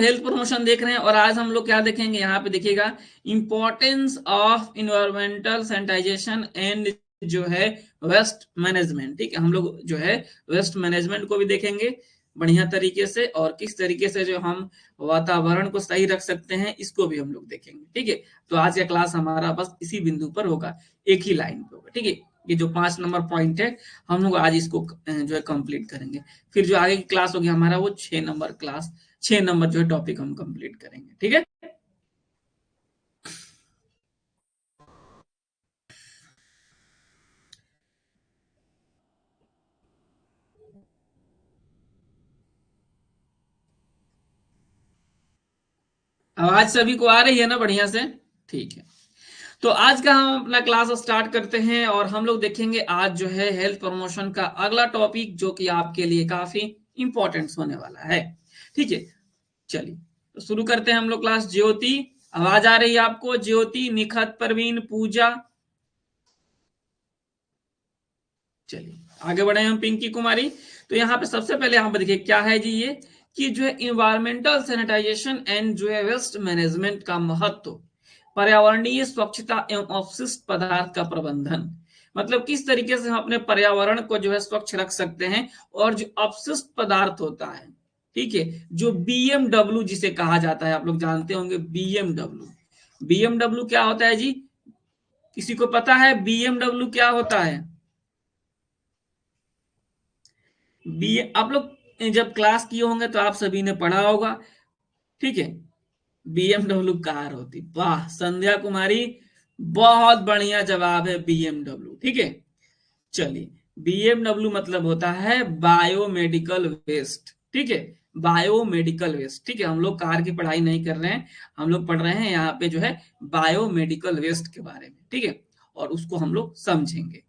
Health promotion देख रहे हैं और आज हम लोग क्या देखेंगे, यहाँ पे देखिएगा importance of environmental sanitisation and जो है वेस्ट मैनेजमेंट। ठीक है, हम लोग जो है वेस्ट मैनेजमेंट को भी देखेंगे बढ़िया तरीके से, और किस तरीके से जो हम वातावरण को सही रख सकते हैं इसको भी हम लोग देखेंगे। ठीक है, तो आज का क्लास हमारा बस इसी बिंदु पर होगा, एक ही लाइन पे होगा। ठीक है, ये जो 5 नंबर पॉइंट है हम लोग आज इसको जो है कंप्लीट करेंगे। फिर जो आगे की क्लास होगी हमारा वो 6 नंबर क्लास, 6 नंबर जो है टॉपिक हम कंप्लीट करेंगे। ठीक है, आवाज सभी को आ रही है ना बढ़िया से? ठीक है, तो आज का हम अपना क्लास स्टार्ट करते हैं और हम लोग देखेंगे आज जो है हेल्थ प्रमोशन का अगला टॉपिक, जो कि आपके लिए काफी इंपॉर्टेंट होने वाला है। ठीक है, चलिए तो शुरू करते हैं हम लोग क्लास। ज्योति, आवाज आ रही है आपको? ज्योति, निखत, परवीन, पूजा। चलिए आगे बढ़े हम। पिंकी कुमारी, तो यहाँ पे सबसे पहले यहाँ पे देखिए क्या है जी, ये कि जो है इन्वायरमेंटल सैनिटाइजेशन एंड जो है वेस्ट मैनेजमेंट का महत्व, पर्यावरणीय स्वच्छता एवं अपशिष्ट पदार्थ का प्रबंधन। मतलब किस तरीके से हम अपने पर्यावरण को जो है स्वच्छ रख सकते हैं, और जो अपशिष्ट पदार्थ होता है, ठीक है, जो बीएमडब्ल्यू जिसे कहा जाता है, आप लोग जानते होंगे बीएमडब्ल्यू। बीएमडब्ल्यू क्या होता है जी? किसी को पता है बीएमडब्ल्यू क्या होता है? बी, आप लोग जब क्लास किए होंगे तो आप सभी ने पढ़ा होगा। ठीक है, बीएमडब्ल्यू कार होती। वाह संध्या कुमारी, बहुत बढ़िया जवाब है, बीएमडब्ल्यू। ठीक है, चलिए बीएमडब्ल्यू मतलब होता है बायोमेडिकल वेस्ट। ठीक है, बायोमेडिकल वेस्ट। ठीक है, हम लोग कार की पढ़ाई नहीं कर रहे हैं, हम लोग पढ़ रहे हैं यहाँ पे जो है बायोमेडिकल वेस्ट के बारे में। ठीक है, और उसको हम लोग समझेंगे,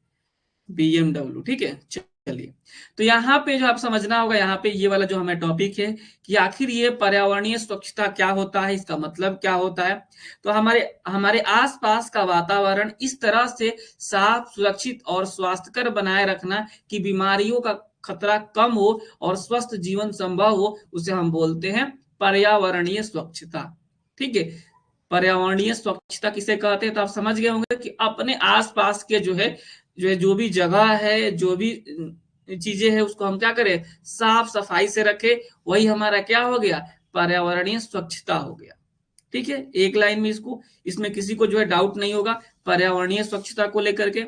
बीएमडब्ल्यू। ठीक है, चलिए तो यहाँ पे जो आप समझना होगा, यहाँ पे ये वाला जो हमें टॉपिक है कि आखिर ये पर्यावरणीय स्वच्छता क्या होता है, इसका मतलब क्या होता है। तो हमारे हमारे आसपास का वातावरण इस तरह से साफ, सुरक्षित और स्वास्थ्यकर बनाए रखना कि बीमारियों का खतरा कम हो और स्वस्थ जीवन संभव हो, उसे हम बोलते हैं पर्यावरणीय स्वच्छता। ठीक है, पर्यावरणीय स्वच्छता किसे कहते हैं, तो आप समझ गए होंगे कि अपने आसपास के जो भी जगह है, जो भी चीजें है, उसको हम क्या करें, साफ सफाई से रखें। वही हमारा क्या हो गया, पर्यावरणीय स्वच्छता हो गया। ठीक है, एक लाइन में इसको, इसमें किसी को जो है डाउट नहीं होगा पर्यावरणीय स्वच्छता को लेकर के।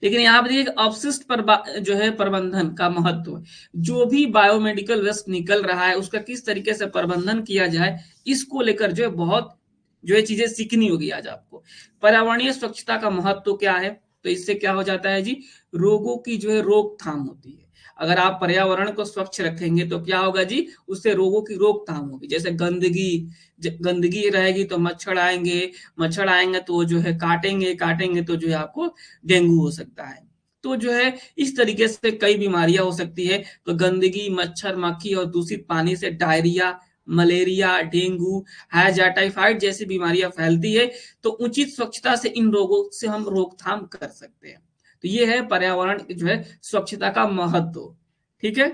लेकिन यहाँ पर देखिए अपशिष्ट पर जो है प्रबंधन का महत्व, जो भी बायोमेडिकल वेस्ट निकल रहा है उसका किस तरीके से प्रबंधन किया जाए, इसको लेकर जो है बहुत जो है चीजें सीखनी होगी आज आपको। पर्यावरणीय स्वच्छता का महत्व क्या है, तो इससे क्या हो जाता है जी, रोगों की जो है रोकथाम होती है। अगर आप पर्यावरण को स्वच्छ रखेंगे तो क्या होगा जी, उससे रोगों की रोकथाम होगी। जैसे गंदगी रहेगी तो मच्छर आएंगे, मच्छर आएंगे तो जो है काटेंगे, काटेंगे तो जो है आपको डेंगू हो सकता है। तो जो है इस तरीके से कई बीमारियां हो सकती है। तो गंदगी, मच्छर, मक्खी और दूषित पानी से डायरिया, मलेरिया, डेंगू, हैजा, टाइफाइड जैसी बीमारियां फैलती है। तो उचित स्वच्छता से इन रोगों से हम रोकथाम कर सकते हैं। तो ये है पर्यावरण जो है स्वच्छता का महत्व। ठीक है,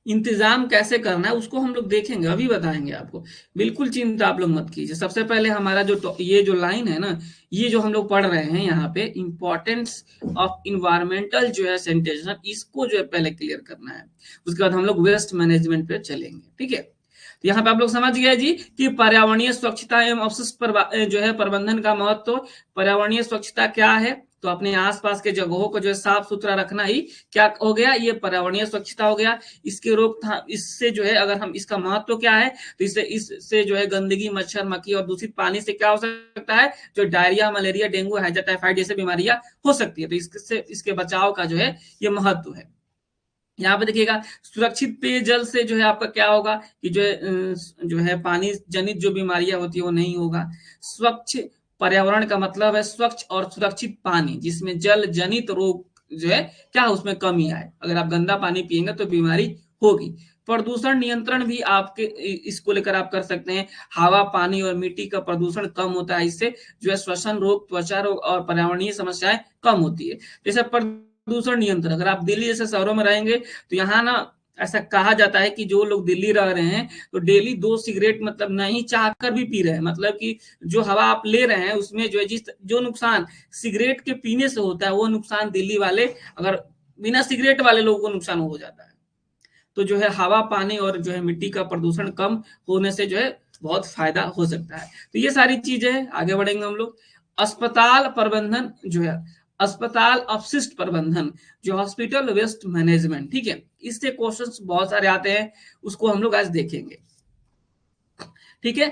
इंतजाम कैसे करना है उसको हम लोग देखेंगे, अभी बताएंगे आपको। बिल्कुल चिंता आप लोग मत कीजिए। सबसे पहले हमारा ये जो लाइन है ना, ये जो हम लोग पढ़ रहे हैं यहाँ पे, इंपॉर्टेंस ऑफ इन्वायरमेंटल जो है सैनिटेशन, इसको जो है पहले क्लियर करना है। उसके बाद हम लोग वेस्ट मैनेजमेंट पे चलेंगे। ठीक है, तो यहाँ पे आप लोग समझ गए जी कि पर्यावरणीय स्वच्छता एवं अपशिष्ट जो है प्रबंधन का महत्व। पर्यावरणीय स्वच्छता क्या है, तो अपने आसपास के जगहों को जो है साफ सुथरा रखना ही क्या हो गया, ये पर्यावरणीय स्वच्छता हो गया। इसके रोकथाम, इससे जो है अगर हम इसका महत्व क्या है, तो इससे जो है गंदगी, मच्छर, मक्खी और दूषित पानी से क्या हो सकता है, जो डायरिया, मलेरिया, डेंगू, हैजा, टाइफाइड जैसे बीमारियां हो सकती है। तो इसके बचाव का जो है ये महत्व है। यहाँ पे देखिएगा सुरक्षित पेयजल से जो है आपका क्या होगा कि जो है पानी जनित जो बीमारियां होती है वो नहीं होगा। स्वच्छ पर्यावरण का मतलब है स्वच्छ और सुरक्षित पानी, जिसमें जल जनित रोग जो है क्या उसमें कमी आए। अगर आप गंदा पानी पिएंगे तो बीमारी होगी। प्रदूषण नियंत्रण भी आपके इसको लेकर आप कर सकते हैं। हवा, पानी और मिट्टी का प्रदूषण कम होता है, इससे जो है श्वसन रोग, त्वचा रोग और पर्यावरणीय समस्याएं कम होती है। जैसे प्रदूषण नियंत्रण, अगर आप दिल्ली जैसे शहरों में रहेंगे तो यहाँ ना ऐसा कहा जाता है कि जो लोग दिल्ली रह रहे हैं तो डेली 2 सिगरेट मतलब नहीं चाहकर भी पी रहे हैं, मतलब कि जो हवा आप ले रहे हैं उसमें जो है जो नुकसान सिगरेट के पीने से होता है वो नुकसान दिल्ली वाले अगर बिना सिगरेट वाले लोगों को नुकसान हो जाता है। तो जो है हवा पानी और जो है मिट्टी का प्रदूषण कम होने से जो है बहुत फायदा हो सकता है। तो ये सारी चीजें आगे बढ़ेंगे हम लोग। अस्पताल प्रबंधन जो है, अस्पताल अपशिष्ट प्रबंधन, जो हॉस्पिटल वेस्ट मैनेजमेंट, ठीक है, इससे क्वेश्चंस बहुत सारे आते हैं, उसको हम लोग आज देखेंगे। ठीक है,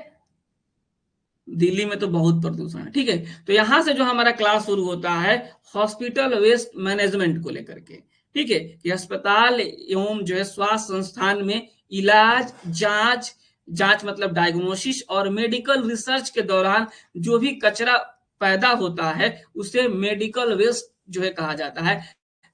दिल्ली में तो बहुत प्रदूषण है। ठीक है, तो यहां से जो हमारा क्लास शुरू होता है हॉस्पिटल वेस्ट मैनेजमेंट को लेकर के। ठीक है, कि अस्पताल एवं जो है स्वास्थ्य संस्थान में इलाज, जांच, जांच मतलब डायग्नोसिस और मेडिकल रिसर्च के दौरान जो भी कचरा पैदा होता है उसे मेडिकल वेस्ट जो है कहा जाता है।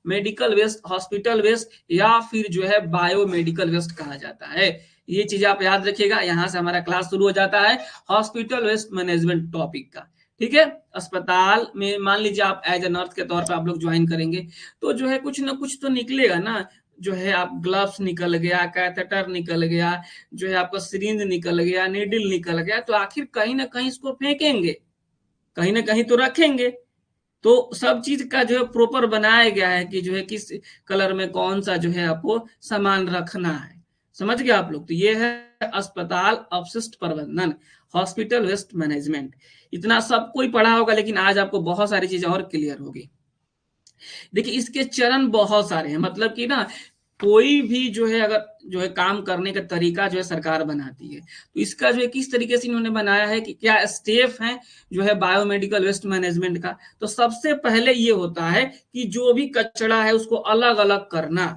मेडिकल वेस्ट, हॉस्पिटल वेस्ट या फिर जो है बायोमेडिकल वेस्ट कहा जाता है। ये चीज आप याद रखिएगा, यहां से हमारा क्लास शुरू हो जाता है हॉस्पिटल वेस्ट मैनेजमेंट टॉपिक का। ठीक है, अस्पताल में मान लीजिए आप एज ए नर्स के तौर पर आप लोग ज्वाइन करेंगे तो जो है कुछ ना कुछ तो निकलेगा ना, जो है आप ग्लव्स निकल गया, कैथेटर निकल गया, जो है आपका सिरिंज निकल गया, नीडल निकल गया, तो आखिर कहीं ना कहीं इसको फेंकेंगे, कहीं ना कहीं तो रखेंगे। तो सब चीज का जो है प्रॉपर बनाया गया है कि जो है किस कलर में कौन सा जो है आपको सामान रखना है। समझ गए आप लोग? तो ये है अस्पताल अपशिष्ट प्रबंधन, हॉस्पिटल वेस्ट मैनेजमेंट। इतना सब कोई पढ़ा होगा लेकिन आज आपको बहुत सारी चीजें और क्लियर होगी। देखिए इसके चरण बहुत सारे हैं, मतलब कि ना कोई भी जो है अगर जो है काम करने का तरीका जो है सरकार बनाती है, तो इसका जो है किस तरीके से इन्होंने बनाया है कि क्या स्टेप है जो है बायोमेडिकल वेस्ट मैनेजमेंट का। तो सबसे पहले ये होता है कि जो भी कचरा है उसको अलग अलग करना।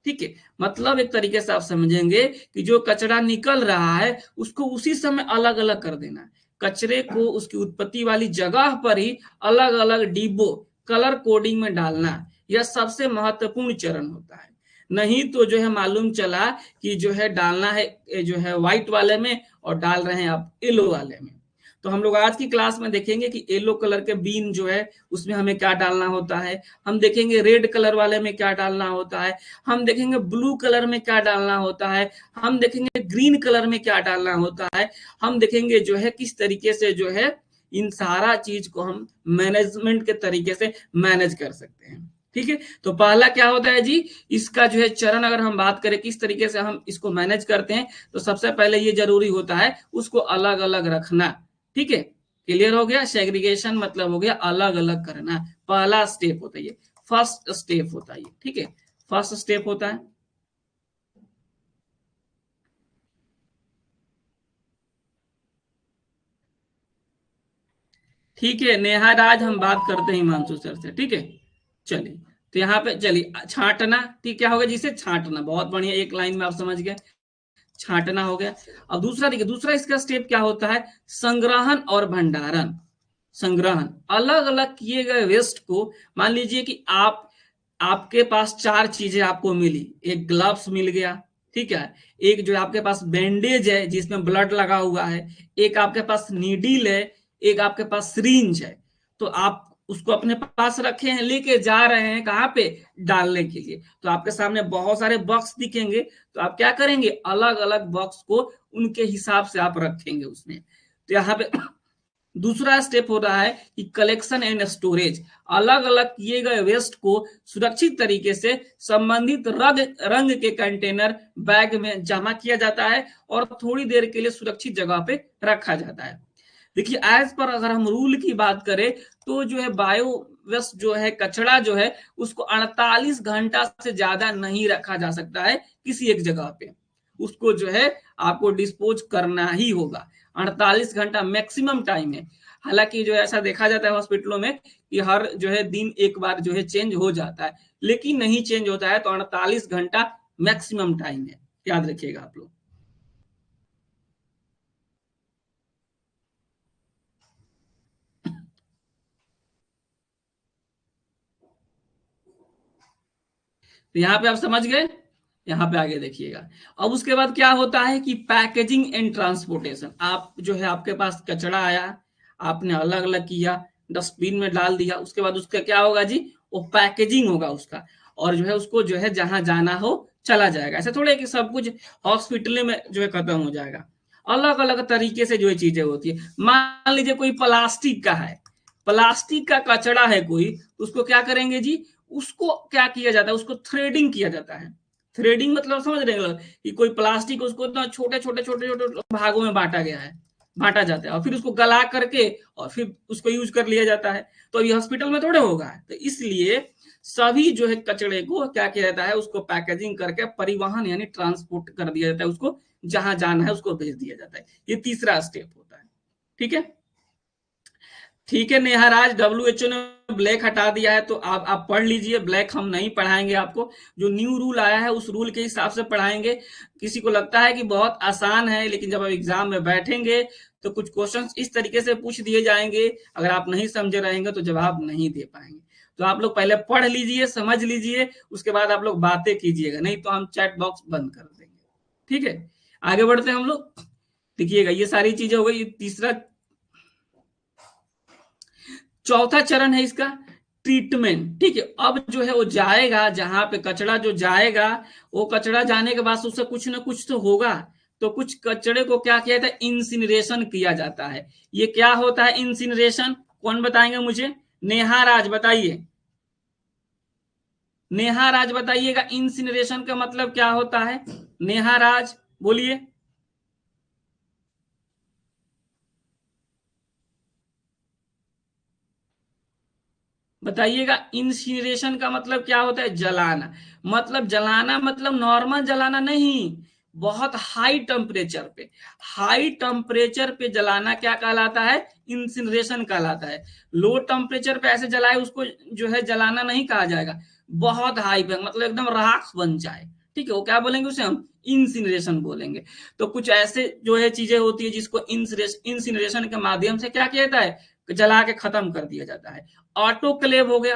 ठीक है, मतलब एक तरीके से आप समझेंगे कि जो कचरा निकल रहा है उसको उसी समय अलग अलग कर देना, कचरे को उसकी उत्पत्ति वाली जगह पर ही अलग अलग डिब्बों कलर कोडिंग में डालना, यह सबसे महत्वपूर्ण चरण होता है। नहीं तो जो है मालूम चला कि जो है डालना है जो है व्हाइट वाले में और डाल रहे हैं आप येलो वाले में। तो हम लोग आज की क्लास में देखेंगे कि येलो कलर के बीन जो है उसमें हमें क्या डालना होता है, हम देखेंगे रेड कलर वाले में क्या डालना होता है, हम देखेंगे ब्लू कलर में क्या डालना होता है, हम देखेंगे ग्रीन कलर में क्या डालना होता है, हम देखेंगे जो है किस तरीके से जो है इन सारा चीज को हम मैनेजमेंट के तरीके से मैनेज कर सकते हैं। ठीक है, तो पहला क्या होता है जी, इसका जो है चरण अगर हम बात करें किस तरीके से हम इसको मैनेज करते हैं, तो सबसे पहले ये जरूरी होता है उसको अलग अलग रखना। ठीक है, क्लियर हो गया? सेग्रीगेशन मतलब हो गया अलग अलग करना, पहला स्टेप होता है, फर्स्ट स्टेप होता है। ठीक है, फर्स्ट स्टेप होता है। ठीक है नेहा, आज हम बात करते हैं हिमांशु सर से। ठीक है, चलिए, तो यहाँ पे चलिए छांटना, ठीक क्या होगा जिसे छांटना, बहुत बढ़िया, एक लाइन में आप समझ गए, छांटना हो गया। अब दूसरा देखिए, दूसरा इसका स्टेप क्या होता है, संग्रहण और भंडारण। संग्रहण, अलग अलग किए गए वेस्ट को, मान लीजिए कि आप आपके पास 4 चीजें आपको मिली, एक ग्लव्स मिल गया, ठीक है, एक जो आपके पास बैंडेज है जिसमें ब्लड लगा हुआ है, एक आपके पास नीडल है, एक आपके पास सिरिंज है। तो आप उसको अपने पास रखे हैं, लेके जा रहे हैं कहाँ पे, डालने के लिए। तो आपके सामने बहुत सारे बॉक्स दिखेंगे, तो आप क्या करेंगे, अलग अलग बॉक्स को उनके हिसाब से आप रखेंगे उसमें। तो यहाँ पे दूसरा स्टेप हो रहा है कि कलेक्शन एंड स्टोरेज, अलग अलग किए गए वेस्ट को सुरक्षित तरीके से संबंधित रंग रंग के कंटेनर बैग में जमा किया जाता है और थोड़ी देर के लिए सुरक्षित जगह पे रखा जाता है। देखिए एज पर अगर हम रूल की बात करें तो जो है बायो वेस्ट जो है कचरा जो है उसको 48 घंटा से ज्यादा नहीं रखा जा सकता है किसी एक जगह पे, उसको जो है आपको डिस्पोज करना ही होगा। 48 घंटा मैक्सिमम टाइम है। हालांकि जो ऐसा देखा जाता है हॉस्पिटलों में कि हर जो है दिन एक बार जो है चेंज हो जाता है, लेकिन नहीं चेंज होता है, तो 48 घंटा मैक्सिमम टाइम है, याद रखिएगा आप लोग। तो यहाँ पे आप समझ गए, यहाँ पे आगे देखिएगा। अब उसके बाद क्या होता है कि पैकेजिंग एंड ट्रांसपोर्टेशन, आप जो है आपके पास कचरा आया, आपने अलग अलग किया, डस्टबिन में डाल दिया, उसके बाद उसका क्या होगा जी, वो पैकेजिंग होगा उसका, और जो है उसको जो है जहां जाना हो चला जाएगा। ऐसे थोड़े कि सब कुछ हॉस्पिटल में जो है खत्म हो जाएगा। अलग अलग तरीके से जो है चीजें होती है। मान लीजिए कोई प्लास्टिक का है, प्लास्टिक का कचरा है कोई, तो उसको क्या करेंगे जी, उसको क्या किया जाता है, उसको थ्रेडिंग किया जाता है। थ्रेडिंग मतलब समझ रहे हैं कि कोई प्लास्टिक उसको इतना छोटे छोटे छोटे छोटे भागों में बांटा गया है, बांटा जाता है और फिर उसको गला करके और फिर उसको यूज कर लिया जाता है। तो ये हॉस्पिटल में थोड़े होगा, तो इसलिए सभी जो है कचड़े को क्या किया जाता है, उसको पैकेजिंग करके परिवहन यानी ट्रांसपोर्ट कर दिया जाता है, उसको जहां जाना है उसको भेज दिया जाता है। ये तीसरा स्टेप होता है। ठीक है, ठीक है नेहा राज, WHO ने ब्लैक हटा दिया है तो आप पढ़ लीजिए। ब्लैक हम नहीं पढ़ाएंगे आपको, जो न्यू रूल आया है उस रूल के हिसाब से पढ़ाएंगे। किसी को लगता है कि बहुत आसान है, लेकिन जब आप एग्जाम में बैठेंगे तो कुछ क्वेश्चंस इस तरीके से पूछ दिए जाएंगे, अगर आप नहीं समझे रहेंगे तो जवाब नहीं दे पाएंगे। तो आप लोग पहले पढ़ लीजिए, समझ लीजिए, उसके बाद आप लोग बातें कीजिएगा, नहीं तो हम चैट बॉक्स बंद कर देंगे। ठीक है, आगे बढ़ते हैं हम लोग। देखिएगा ये सारी चीजें हो गई, तीसरा। चौथा चरण है इसका ट्रीटमेंट। ठीक है, अब जो है वो जाएगा जहां पे कचरा जो जाएगा, वो कचरा जाने के बाद उससे कुछ ना कुछ तो होगा। तो कुछ कचड़े को क्या किया जाता है, इंसिनरेशन किया जाता है। ये क्या होता है इंसिनरेशन, कौन बताएंगे मुझे, नेहा राज बताइए। नेहा राज बताइएगा इंसिनरेशन का मतलब क्या होता है, नेहा राज बोलिए। बताइएगा इंसिनरेशन का मतलब क्या होता है, जलाना। मतलब जलाना मतलब नॉर्मल जलाना नहीं, बहुत हाई टेम्परेचर पे, हाई टेम्परेचर पे जलाना क्या कहलाता है, इंसिनरेशन कहलाता है। लो टेम्परेचर पे ऐसे जलाए उसको जो है जलाना नहीं कहा जाएगा। बहुत हाई पे मतलब एकदम राख बन जाए, ठीक है, वो क्या बोलेंगे उसे हम इंसिनरेशन बोलेंगे। तो कुछ ऐसे जो है चीजें होती है जिसको इंसिनरेशन के माध्यम से क्या किया जाता है, जला के खत्म कर दिया जाता है। ऑटोक्लेव हो गया,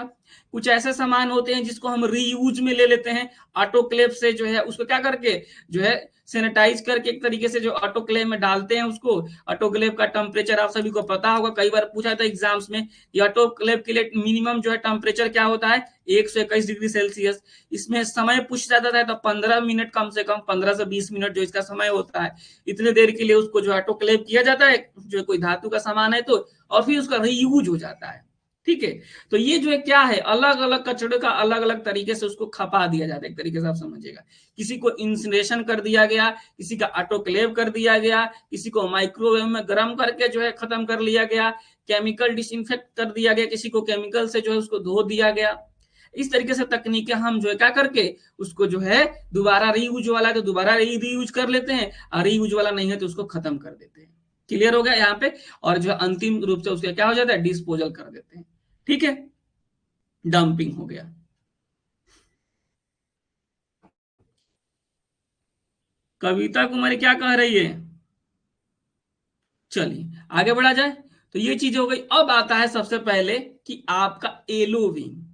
कुछ ऐसे सामान होते हैं जिसको हम रीयूज में ले लेते हैं। ऑटोक्लेव से जो है उसको क्या करके जो है सैनिटाइज करके एक तरीके से जो ऑटोक्लेव में डालते हैं उसको। ऑटोक्लेव का टेम्परेचर आप सभी को पता होगा, कई बार पूछा था एग्जाम्स में। ये ऑटोक्लेव के लिए मिनिमम जो है टेम्परेचर क्या होता है, 121 डिग्री सेल्सियस। इसमें समय पूछ जाता था तो 15 मिनट, कम से कम 15 से 20 मिनट जो इसका समय होता है, इतने देर के लिए उसको जो ऑटोक्लेव किया जाता है, जो कोई धातु का सामान है तो, और फिर उसका रीयूज हो जाता है। ठीक है, तो ये जो है क्या है, अलग अलग कचड़े का अलग अलग तरीके से उसको खपा दिया जाता है, एक तरीके से आप समझिएगा। किसी को इंसिनरेशन कर दिया गया, किसी का ऑटोक्लेव कर दिया गया, किसी को माइक्रोवेव में गर्म करके जो है खत्म कर लिया गया, केमिकल डिसइंफेक्ट कर दिया गया, किसी को केमिकल से जो है उसको धो दिया गया। इस तरीके से तकनीकें हम जो है क्या करके उसको जो है दोबारा रीयूज वाला है तो दोबारा रीयूज कर लेते हैं, और रीयूज वाला नहीं है तो उसको खत्म कर देते हैं। क्लियर हो गया यहाँ पे, और जो अंतिम रूप से उसका क्या हो जाता है, डिस्पोजल कर देते हैं। ठीक है, डंपिंग हो गया। कविता कुमारी क्या कह रही है, चलिए आगे बढ़ा जाए। तो ये चीज हो गई। अब आता है सबसे पहले कि आपका एलोवीन।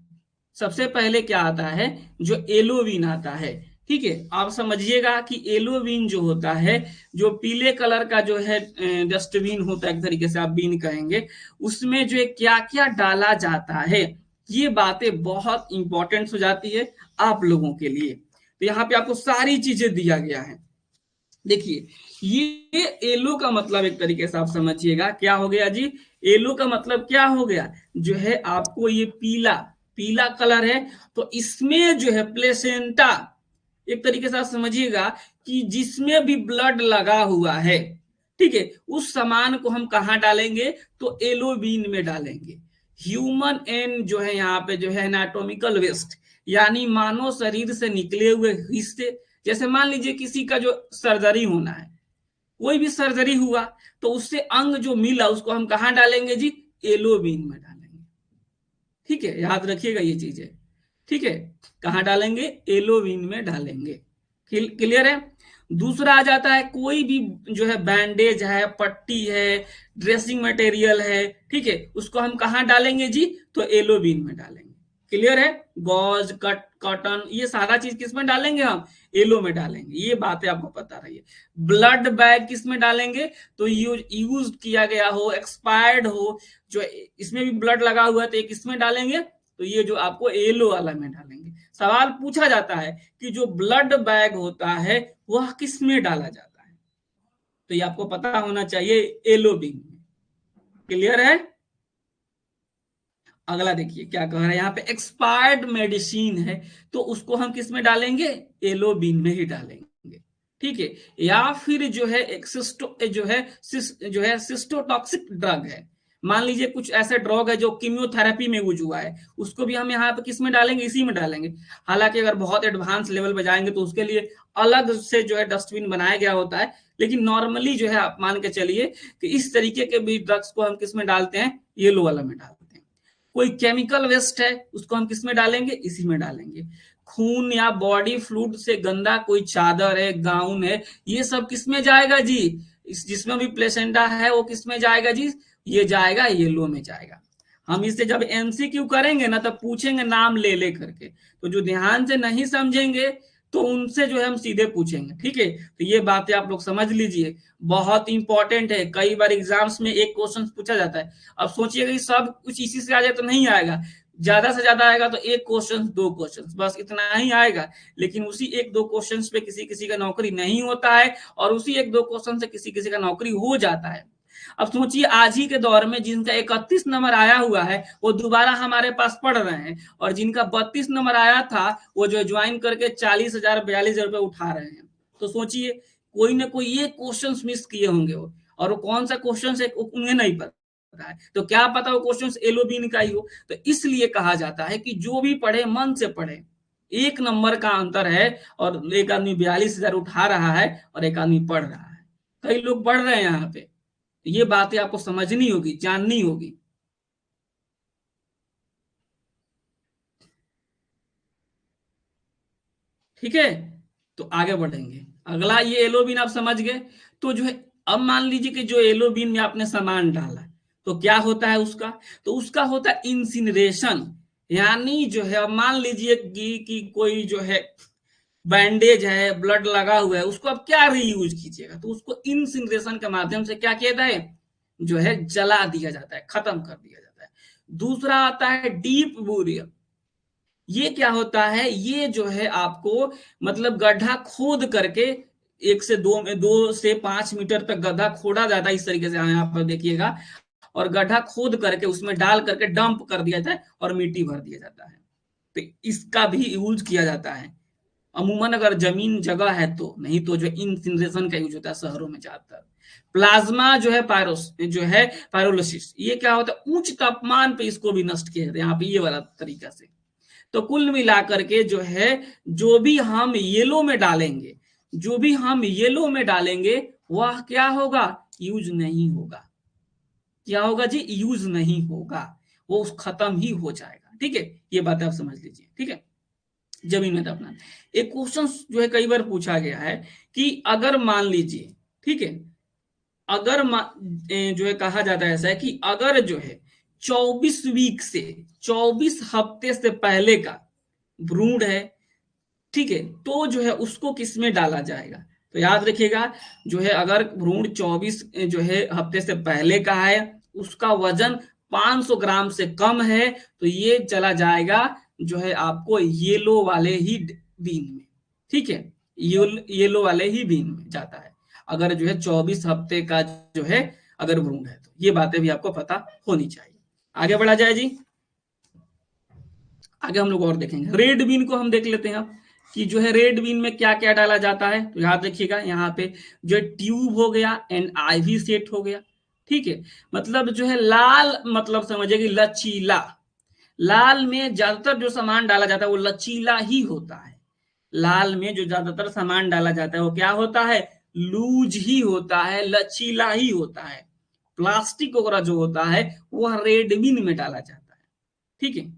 सबसे पहले क्या आता है, जो एलोवीन आता है। ठीक है, आप समझिएगा कि एलोवीन जो होता है, जो पीले कलर का जो है डस्टबिन होता है, एक तरीके से आप बीन कहेंगे, उसमें जो है क्या क्या डाला जाता है, ये बातें बहुत इंपॉर्टेंट हो जाती है आप लोगों के लिए। तो यहाँ पे आपको सारी चीजें दिया गया है। देखिए, ये येलो का मतलब एक तरीके से आप समझिएगा क्या हो गया जी, येलो का मतलब क्या हो गया, जो है आपको ये पीला पीला कलर है, तो इसमें जो है प्लेसेंटा, एक तरीके से आप समझिएगा कि जिसमें भी ब्लड लगा हुआ है, ठीक है, उस सामान को हम कहाँ डालेंगे, तो एलोबीन में डालेंगे। ह्यूमन एंड जो है यहाँ पे जो है एनाटॉमिकल वेस्ट, यानी मानव शरीर से निकले हुए हिस्से। जैसे मान लीजिए किसी का जो सर्जरी होना है, कोई भी सर्जरी हुआ, तो उससे अंग जो मिला उसको हम कहाँ डालेंगे जी, एलोबीन में डालेंगे। ठीक है, याद रखिएगा ये चीजें। ठीक है, कहाँ डालेंगे, एलोबीन में डालेंगे। क्लियर है। दूसरा आ जाता है, कोई भी जो है बैंडेज है, पट्टी है, ड्रेसिंग मटेरियल है, ठीक है, उसको हम कहाँ डालेंगे जी, तो एलोबीन में डालेंगे। क्लियर है, गॉज कट कॉटन ये सारा चीज किस में डालेंगे हम, एलो में डालेंगे। ये बातें आपको पता रही है। ब्लड बैग किस में डालेंगे, तो यूज किया गया हो, एक्सपायर्ड हो, जो इसमें भी ब्लड लगा हुआ है तो एक इसमें डालेंगे, तो ये जो आपको येलो वाला में डालेंगे। सवाल पूछा जाता है कि जो ब्लड बैग होता है वह किस में डाला जाता है, तो ये आपको पता होना चाहिए, येलो बीन में। क्लियर है? अगला देखिए क्या कह रहा है यहाँ पे, एक्सपायर्ड मेडिसिन है तो उसको हम किस में डालेंगे, येलो बीन में ही डालेंगे। ठीक है, या फिर जो है एक जो है सिस्टोटॉक्सिक ड्रग है, मान लीजिए कुछ ऐसा ड्रग है जो कीमियोथेरेपी में यूज हुआ है, उसको भी हम यहाँ पे किस में डालेंगे, इसी में डालेंगे। हालांकि अगर बहुत एडवांस लेवल पे जाएंगे तो उसके लिए अलग से जो है डस्टबिन बनाया गया होता है, लेकिन नॉर्मली जो है आप मान के चलिए कि इस तरीके के भी ड्रग्स को हम किस में डालते हैं, येलो वाला में डालते हैं। कोई केमिकल वेस्ट है उसको हम किस में डालेंगे, इसी में डालेंगे। खून या बॉडी फ्लूइड से गंदा कोई चादर है, गाउन है, ये सब किस में जाएगा जी, इस जिसमें भी प्लेसेंटा है वो किस में जाएगा जी, ये जाएगा येलो में जाएगा। हम इसे जब एमसीक्यू करेंगे ना तब पूछेंगे नाम ले ले करके, तो जो ध्यान से नहीं समझेंगे तो उनसे जो है हम सीधे पूछेंगे। ठीक है, तो ये बातें आप लोग समझ लीजिए, बहुत इंपॉर्टेंट है। कई बार एग्जाम्स में एक क्वेश्चन पूछा जाता है, अब सोचिएगा कि सब कुछ इसी से आ जाए तो नहीं आएगा, ज्यादा से ज्यादा आएगा तो एक क्वेश्चन दो क्वेश्चन बस इतना ही आएगा, लेकिन उसी एक दो क्वेश्चन पे किसी किसी का नौकरी नहीं होता है और उसी एक दो क्वेश्चन से किसी किसी का नौकरी हो जाता है। अब सोचिए आज ही के दौर में जिनका 31 नंबर आया हुआ है वो दोबारा हमारे पास पढ़ रहे हैं, और जिनका 32 नंबर आया था वो जो ज्वाइन करके 40,000 42,000 रुपए उठा रहे हैं। तो सोचिए कोई ना कोई ये क्वेश्चन मिस किए होंगे वो, और वो कौन सा क्वेश्चन है उन्हें नहीं पता है, तो क्या पता वो क्वेश्चन एलोबीन का ही हो। तो इसलिए कहा जाता है कि जो भी पढ़े मन से पढ़े, एक नंबर का अंतर है, और एक आदमी 42,000 उठा रहा है और एक आदमी पढ़ रहा है, कई लोग पढ़ रहे हैं यहाँ पे। ये बातें आपको समझनी होगी, जाननी होगी। ठीक है, तो आगे बढ़ेंगे। अगला ये एलोबिन आप समझ गए, तो जो है अब मान लीजिए कि जो एलोबिन में आपने सामान डाला तो क्या होता है उसका, तो उसका होता है इंसिनरेशन। यानी जो है अब मान लीजिए कि कोई जो है बैंडेज है, ब्लड लगा हुआ है, उसको अब क्या रीयूज कीजिएगा, तो उसको इंसिनरेशन के माध्यम से क्या किया जाता है, जो है जला दिया जाता है, खत्म कर दिया जाता है। दूसरा आता है डीप बुरियल। ये क्या होता है, ये जो है आपको मतलब गड्ढा खोद करके 1 से 2 से 5 मीटर तक गड्ढा खोदा जाता है, इस तरीके से यहाँ पर देखिएगा, और गड्ढा खोद करके उसमें डाल करके डंप कर दिया जाता है और मिट्टी भर दिया जाता है। तो इसका भी यूज किया जाता है अमूमन अगर जमीन जगह है तो, नहीं तो जो इंसिनरेशन का यूज होता है शहरों में ज्यादातर। प्लाज्मा जो है पायरोस जो है पायरोलिसिस, ये क्या होता है, उच्च तापमान पे इसको भी नष्ट किया जाता है यहाँ पे ये वाला तरीका से। तो कुल मिलाकर के जो है, जो भी हम येलो में डालेंगे, जो भी हम येलो में डालेंगे वह क्या होगा, यूज नहीं होगा। क्या होगा जी, यूज नहीं होगा, वो खत्म ही हो जाएगा। ठीक है, ये बात आप समझ लीजिए। ठीक है, जमीन में दफना। एक क्वेश्चन जो है कई बार पूछा गया है कि अगर मान लीजिए, ठीक है, अगर जो है कहा जाता है ऐसा है कि अगर जो है 24 वीक से 24 हफ्ते से पहले का भ्रूण है, ठीक है, तो जो है उसको किस में डाला जाएगा। तो याद रखिएगा, जो है अगर भ्रूण 24 जो है हफ्ते से पहले का है, उसका वजन 500 ग्राम से कम है, तो ये चला जाएगा जो है आपको येलो वाले ही बीन में। ठीक है, येलो वाले ही बीन में जाता है, अगर जो है 24 हफ्ते का जो है अगर भ्रूण है तो। ये बातें भी आपको पता होनी चाहिए। आगे बढ़ा जाए जी। आगे हम लोग और देखेंगे, रेड बीन को हम देख लेते हैं अब, कि जो है रेड बीन में क्या क्या डाला जाता है। तो याद रखिएगा यहाँ पे जो ट्यूब हो गया एंड आईवी सेट हो गया। ठीक है, मतलब जो है लाल, मतलब समझिए कि लचीला, लाल में ज्यादातर जो सामान डाला जाता है वो लचीला ही होता है। लाल में जो ज्यादातर सामान डाला जाता है वो क्या होता है, लूज ही होता है, लचीला ही होता है। प्लास्टिक वगैरह जो होता है वह रेड बीन में डाला जाता है। ठीक है,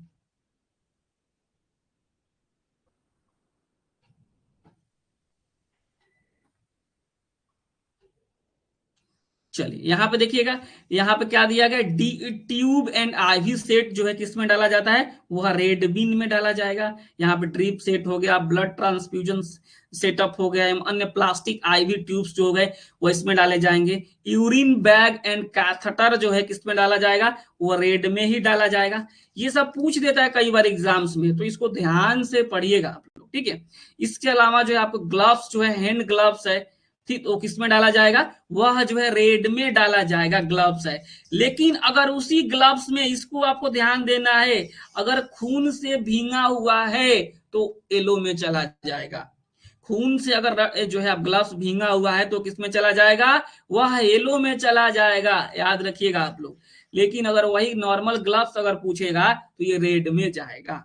चलिए यहाँ पे देखिएगा, यहाँ पे क्या दिया गया, D tube and IV set जो है किसमें डाला जाता है, वह रेड बीन में डाला जाएगा। यहाँ पे ड्रिप सेट हो गया, ब्लड ट्रांसफ्यूजन सेटअप हो गया, अन्य प्लास्टिक आईवी ट्यूब्स जो हो गए वो इसमें डाले जाएंगे। यूरिन बैग एंड कैथेटर जो है किसमें डाला जाएगा, वो रेड में ही डाला जाएगा। ये सब पूछ देता है कई बार एग्जाम्स में, तो इसको ध्यान से पढ़िएगा आप लोग, ठीक है। इसके अलावा जो है आपको ग्लव्स जो है, हैंड ग्लव्स है, ठीक, वो किसमें डाला जाएगा, वह जो है रेड में डाला जाएगा, ग्लव्स है। लेकिन अगर उसी ग्लव्स में, इसको आपको ध्यान देना है, अगर खून से भींगा हुआ है तो येलो में चला जाएगा। खून से अगर जो है ग्लव्स भींगा हुआ है तो किसमें चला जाएगा, वह येलो में चला जाएगा, याद रखिएगा आप लोग। लेकिन अगर वही नॉर्मल ग्लव्स अगर पूछेगा तो ये रेड में जाएगा,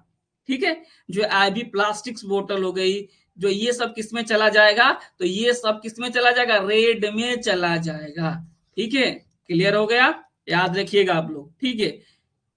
ठीक है। जो आईवी प्लास्टिक्स बोतल हो गई, जो ये सब किसमें चला जाएगा, तो ये सब किसमें चला जाएगा, रेड में चला जाएगा, ठीक है। क्लियर हो गया, याद रखिएगा आप लोग, ठीक है।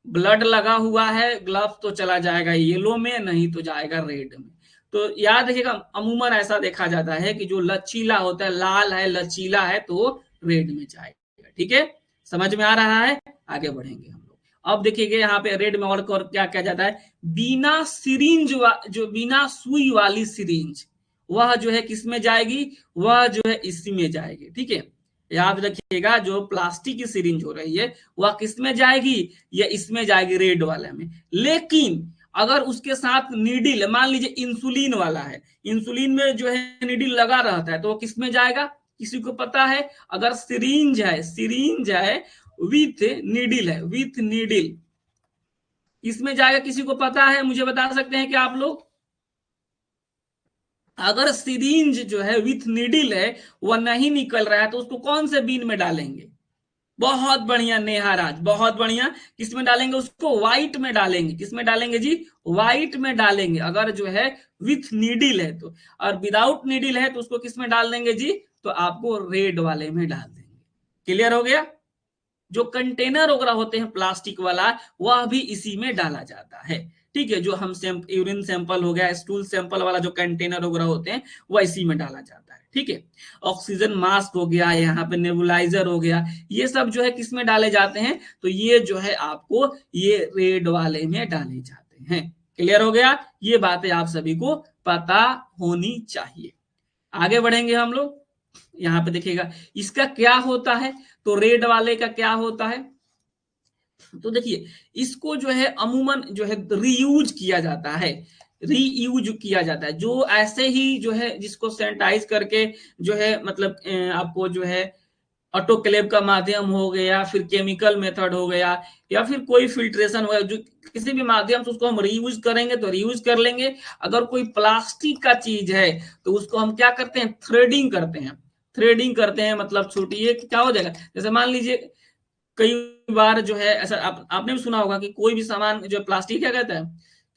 ब्लड लगा हुआ है ग्लव्स तो चला जाएगा येलो में, नहीं तो जाएगा रेड में। तो याद रखिएगा, अमूमन ऐसा देखा जाता है कि जो लचीला होता है, लाल है, लचीला है, तो रेड में जाएगा, ठीक है। समझ में आ रहा है, आगे बढ़ेंगे हम लोग। अब देखिएगा यहाँ पे रेड में और क्या क्या जाता है, बिना सिरिंज जो बिना सुई वाली सिरिंज, वह जो है किसमें जाएगी, वह जो है इसी में जाएगी, ठीक है। याद रखिएगा, जो प्लास्टिक की सिरिंज हो रही है वह किसमें जाएगी, ये इसमें जाएगी, रेड वाले में। लेकिन अगर उसके साथ नीडल, मान लीजिए इंसुलिन वाला है, इंसुलिन में जो है नीडल लगा रहता है, तो वो किसमें जाएगा, किसी को पता है। अगर सिरिंज है विथ नीडल है, विथ नीडल, इसमें जाएगा, किसी को पता है, मुझे बता सकते हैं क्या आप लोग। अगर सिरिंज जो है विथ नीडल है, वह नहीं निकल रहा है, तो उसको कौन से बीन में डालेंगे, बहुत बढ़िया नेहा राज, बहुत बढ़िया। किसमें डालेंगे उसको, व्हाइट में डालेंगे। किसमें डालेंगे जी, व्हाइट में डालेंगे, अगर जो है विथ नीडल है तो। और विदाउट नीडल है तो उसको किसमें डाल देंगे जी, तो आपको रेड वाले में डाल देंगे। क्लियर हो गया। जो कंटेनर वगैरह होते हैं प्लास्टिक वाला, वह भी इसी में डाला जाता है, ठीक है। जो हम यूरिन सैंपल हो गया, स्टूल सैंपल वाला जो कंटेनर वगैरह होते हैं, वह इसी में डाला जाता है, ठीक है। ऑक्सीजन मास्क हो गया, यहाँ पे नेबुलाइजर हो गया, ये सब जो है किसमें डाले जाते हैं, तो ये जो है आपको ये रेड वाले में डाले जाते हैं। क्लियर हो गया, ये बातें आप सभी को पता होनी चाहिए। आगे बढ़ेंगे हम लोग। यहाँ पे देखिएगा इसका क्या होता है, तो रेड वाले का क्या होता है, तो देखिए इसको जो है अमूमन जो है रीयूज किया जाता है, रीयूज किया जाता है। जो ऐसे ही जो है जिसको सैनिटाइज करके जो है मतलब आपको जो है ऑटोक्लेव का माध्यम हो गया, फिर केमिकल मेथड हो गया, या फिर कोई फिल्ट्रेशन हो गया, जो किसी भी माध्यम से उसको हम रीयूज करेंगे तो रीयूज कर लेंगे। अगर कोई प्लास्टिक का चीज है तो उसको हम क्या करते हैं, थ्रेडिंग करते हैं। थ्रेडिंग करते हैं मतलब छोटी, ये क्या हो जाएगा, जैसे मान लीजिए कई बार जो है ऐसा आपने भी सुना होगा कि कोई भी सामान जो प्लास्टिक क्या कहता है,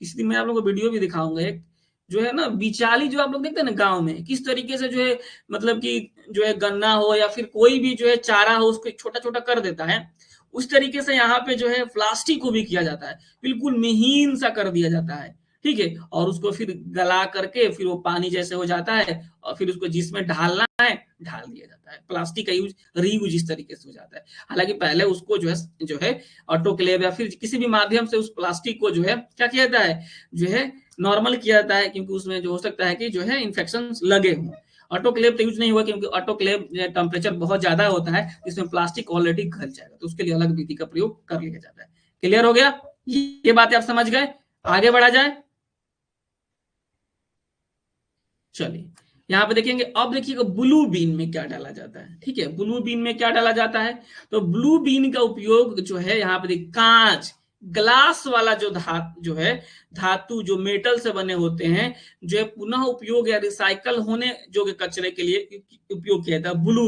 किसी दिन मैं आप लोगों को वीडियो भी दिखाऊंगा एक, जो है ना बिचाली जो आप लोग देखते हैं ना गांव में, किस तरीके से जो है मतलब कि जो है गन्ना हो या फिर कोई भी जो है चारा हो उसको छोटा छोटा कर देता है, उस तरीके से यहाँ पे जो है प्लास्टिक को भी किया जाता है, बिल्कुल महीन सा कर दिया जाता है, ठीक है। और उसको फिर गला करके फिर वो पानी जैसे हो जाता है, और फिर उसको जिसमें ढालना है ढाल दिया जाता है। प्लास्टिक का यूज रीयूज इस तरीके से हो जाता है। हालांकि पहले उसको जो है ऑटोक्लेव या फिर किसी भी माध्यम से उस प्लास्टिक को जो है क्या किया जाता है, जो है नॉर्मल किया जाता है, क्योंकि उसमें जो हो सकता है कि जो है इन्फेक्शन लगे हों। ऑटोक्लेव तो यूज नहीं हुआ, क्योंकि ऑटोक्लेव टेम्परेचर बहुत ज्यादा होता है, इसमें प्लास्टिक ऑलरेडी गल जाएगा, तो उसके लिए अलग विधि का प्रयोग कर लिया जाता है। क्लियर हो गया, ये बात आप समझ गए, आगे बढ़ा जाए। चलिए यहाँ पे देखेंगे, अब देखिएगा ब्लू बीन में क्या डाला जाता है, ठीक है। ब्लू बीन में क्या डाला जाता है, तो ब्लू बीन का उपयोग जो है यहाँ पे कांच, ग्लास वाला जो जो है धातु, जो मेटल से बने होते हैं, जो है पुनः उपयोग या रिसाइकल होने जो कचरे के लिए उपयोग किया जाता है ब्लू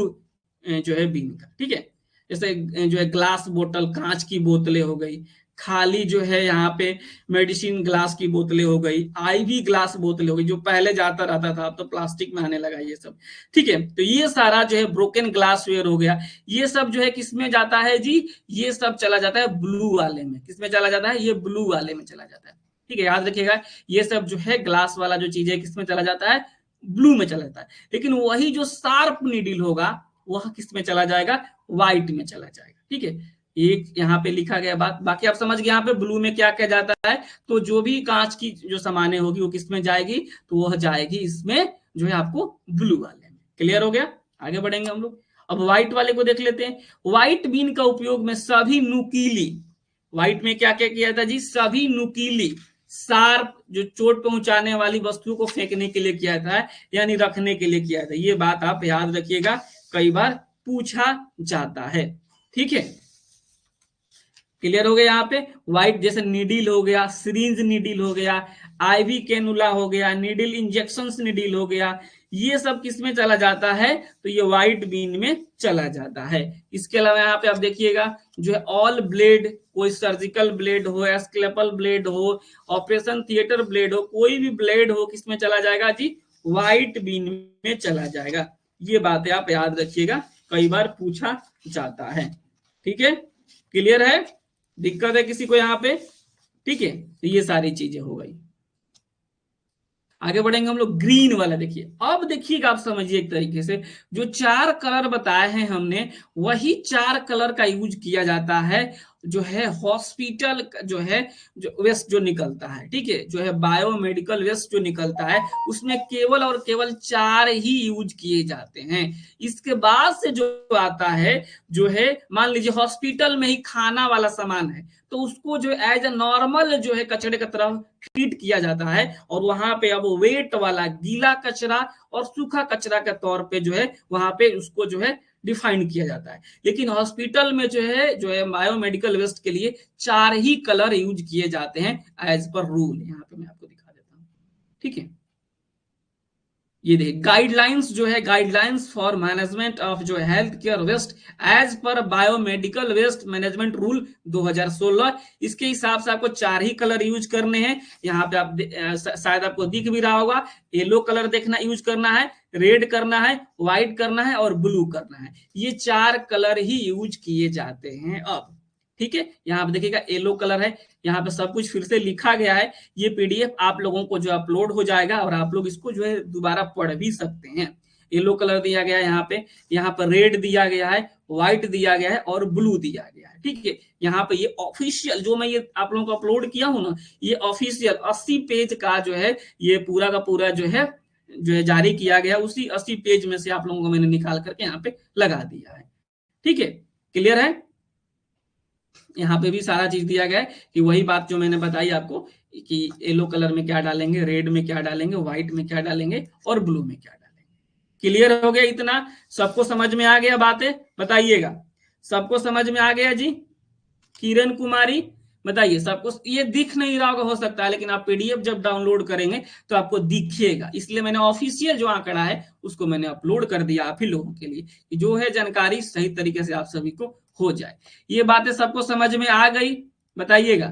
जो है बीन का, ठीक है। जैसे जो है ग्लास बोतल, कांच की बोतलें हो गई, खाली जो है यहाँ पे मेडिसिन ग्लास की बोतलें हो गई, आईवी ग्लास बोतलें हो गई, जो पहले जाता रहता था अब तो प्लास्टिक में आने लगा ये सब, ठीक है। तो ये सारा जो है ब्रोकन ग्लास वेयर हो गया, ये सब जो है किसमें जाता है जी, ये सब चला जाता है ब्लू वाले में। किसमें चला जाता है, ये ब्लू वाले में चला जाता है, ठीक है। याद रखिएगा ये सब जो है ग्लास वाला जो चीज है किसमें चला जाता है, ब्लू में चला जाता है। लेकिन वही जो शार्प नीडल होगा, वह किस में चला जाएगा, व्हाइट में चला जाएगा। ठीक है, एक यहाँ पे लिखा गया बात, बाकी आप समझ गए। यहाँ पे ब्लू में क्या किया जाता है, तो जो भी कांच की जो सामानें होगी वो किस में जाएगी, तो वह जाएगी इसमें जो है आपको ब्लू वाले में। क्लियर हो गया, आगे बढ़ेंगे हम लोग। अब व्हाइट वाले को देख लेते हैं। व्हाइट बीन का उपयोग में सभी नुकीली, व्हाइट में क्या क्या किया था जी, सभी नुकीली शार्प जो चोट पहुंचाने वाली वस्तुओं को फेंकने के लिए किया था, यानी रखने के लिए किया था। ये बात आप याद रखिएगा, कई बार पूछा जाता है। ठीक है, क्लियर हो गया। यहाँ पे व्हाइट जैसे नीडिल हो गया, सीरीज नीडिल हो गया, आईवी कैनुला हो गया, नीडिल इंजेक्शन नीडिल हो गया, ये सब किस में चला जाता है, तो ये व्हाइट बीन में चला जाता है। इसके अलावा यहाँ पे आप देखिएगा जो है ऑल ब्लेड, कोई सर्जिकल ब्लेड हो, स्कैल्पेल ब्लेड हो, ऑपरेशन थिएटर ब्लेड हो, कोई भी ब्लेड हो, किस में चला जाएगा जी, व्हाइट बीन में चला जाएगा। ये बातें आप याद रखिएगा, कई बार पूछा जाता है। ठीक है, क्लियर है, दिक्कत है किसी को यहाँ पे? ठीक है, तो ये सारी चीजें हो गई। आगे बढ़ेंगे हम लोग। ग्रीन वाला देखिए, अब देखिएगा आप समझिए एक तरीके से, जो 4 कलर बताए हैं हमने, वही 4 कलर का यूज किया जाता है जो है हॉस्पिटल जो है, जो वेस्ट जो निकलता है, ठीक है, जो है बायोमेडिकल वेस्ट जो निकलता है, उसमें केवल और केवल 4 ही यूज किए जाते हैं। इसके बाद से जो आता है, जो है मान लीजिए हॉस्पिटल में ही खाना वाला सामान है, तो उसको जो एज ए नॉर्मल जो है कचरे की तरफ ट्रीट किया जाता है, और वहां पे अब वेट वाला गीला कचरा और सूखा कचरा के तौर पे जो है वहां पे उसको जो है डिफाइन किया जाता है। लेकिन हॉस्पिटल में जो है बायोमेडिकल वेस्ट के लिए 4 ही कलर यूज किए जाते हैं एज पर रूल। यहाँ पे मैं आपको दिखा देता हूँ। ठीक है, ये देखिए गाइडलाइंस जो है, गाइडलाइंस फॉर मैनेजमेंट ऑफ जो health care waste as per biomedical waste management rule 2016। इसके हिसाब से आपको 4 ही कलर यूज करने हैं। यहाँ पे आप शायद आपको दिख भी रहा होगा, येलो कलर देखना यूज करना है, रेड करना है, व्हाइट करना है और ब्लू करना है। ये 4 कलर ही यूज किए जाते हैं। अब ठीक है, यहाँ पे देखिएगा येलो कलर है, यहाँ पे सब कुछ फिर से लिखा गया है। ये पीडीएफ आप लोगों को जो अपलोड हो जाएगा और आप लोग इसको जो है दोबारा पढ़ भी सकते हैं। येलो कलर दिया गया है यहाँ पर रेड दिया गया है, व्हाइट दिया गया है और ब्लू दिया गया है। ठीक है, यहाँ पे ये ऑफिशियल जो मैं ये आप लोगों को अपलोड किया हूं ना, ये ऑफिशियल 80 पेज का जो है ये पूरा का पूरा जो है जारी किया गया, उसी 80 पेज में से आप लोगों को मैंने निकाल करके यहाँ पे लगा दिया है। ठीक है, क्लियर है। यहाँ पे भी सारा चीज दिया गया है कि वही बात जो मैंने बताई आपको कि येलो कलर में क्या डालेंगे, रेड में क्या डालेंगे, व्हाइट में क्या डालेंगे और ब्लू में क्या डालेंगे। क्लियर हो गया इतना? सबको समझ में आ गया बातें? बताइएगा, सबको समझ में आ गया जी? किरण कुमारी बताइए सबको। ये दिख नहीं रहा होगा हो सकता है, लेकिन आप पीडीएफ जब डाउनलोड करेंगे तो आपको दिखेगा, इसलिए मैंने ऑफिशियल जो आंकड़ा है उसको मैंने अपलोड कर दिया आप ही लोगों के लिए, कि जो है जानकारी सही तरीके से आप सभी को हो जाए। ये बातें सबको समझ में आ गई? बताइएगा,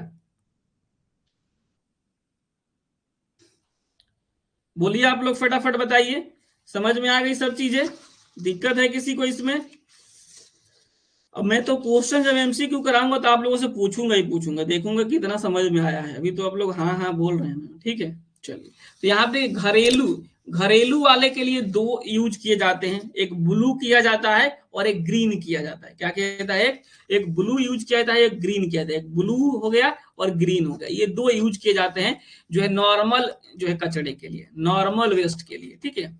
बोलिए आप लोग फटाफट बताइए, समझ में आ गई सब चीजें? दिक्कत है किसी को इसमें? अब मैं तो क्वेश्चन जब एमसीक्यू कराऊंगा तो आप लोगों से पूछूंगा ही पूछूंगा, देखूंगा कितना समझ में आया है। अभी तो आप लोग हाँ हाँ बोल रहे हैं। ठीक है, चलिए। तो यहाँ पे घरेलू घरेलू वाले के लिए 2 यूज किए जाते हैं, एक ब्लू किया जाता है और एक ग्रीन किया जाता है। क्या कहता है? एक ब्लू यूज किया जाता है, एक ग्रीन किया जाता है। एक ब्लू हो गया और ग्रीन हो गया, ये 2 यूज किए जाते हैं जो है नॉर्मल जो है कचड़े के लिए, नॉर्मल वेस्ट के लिए। ठीक है,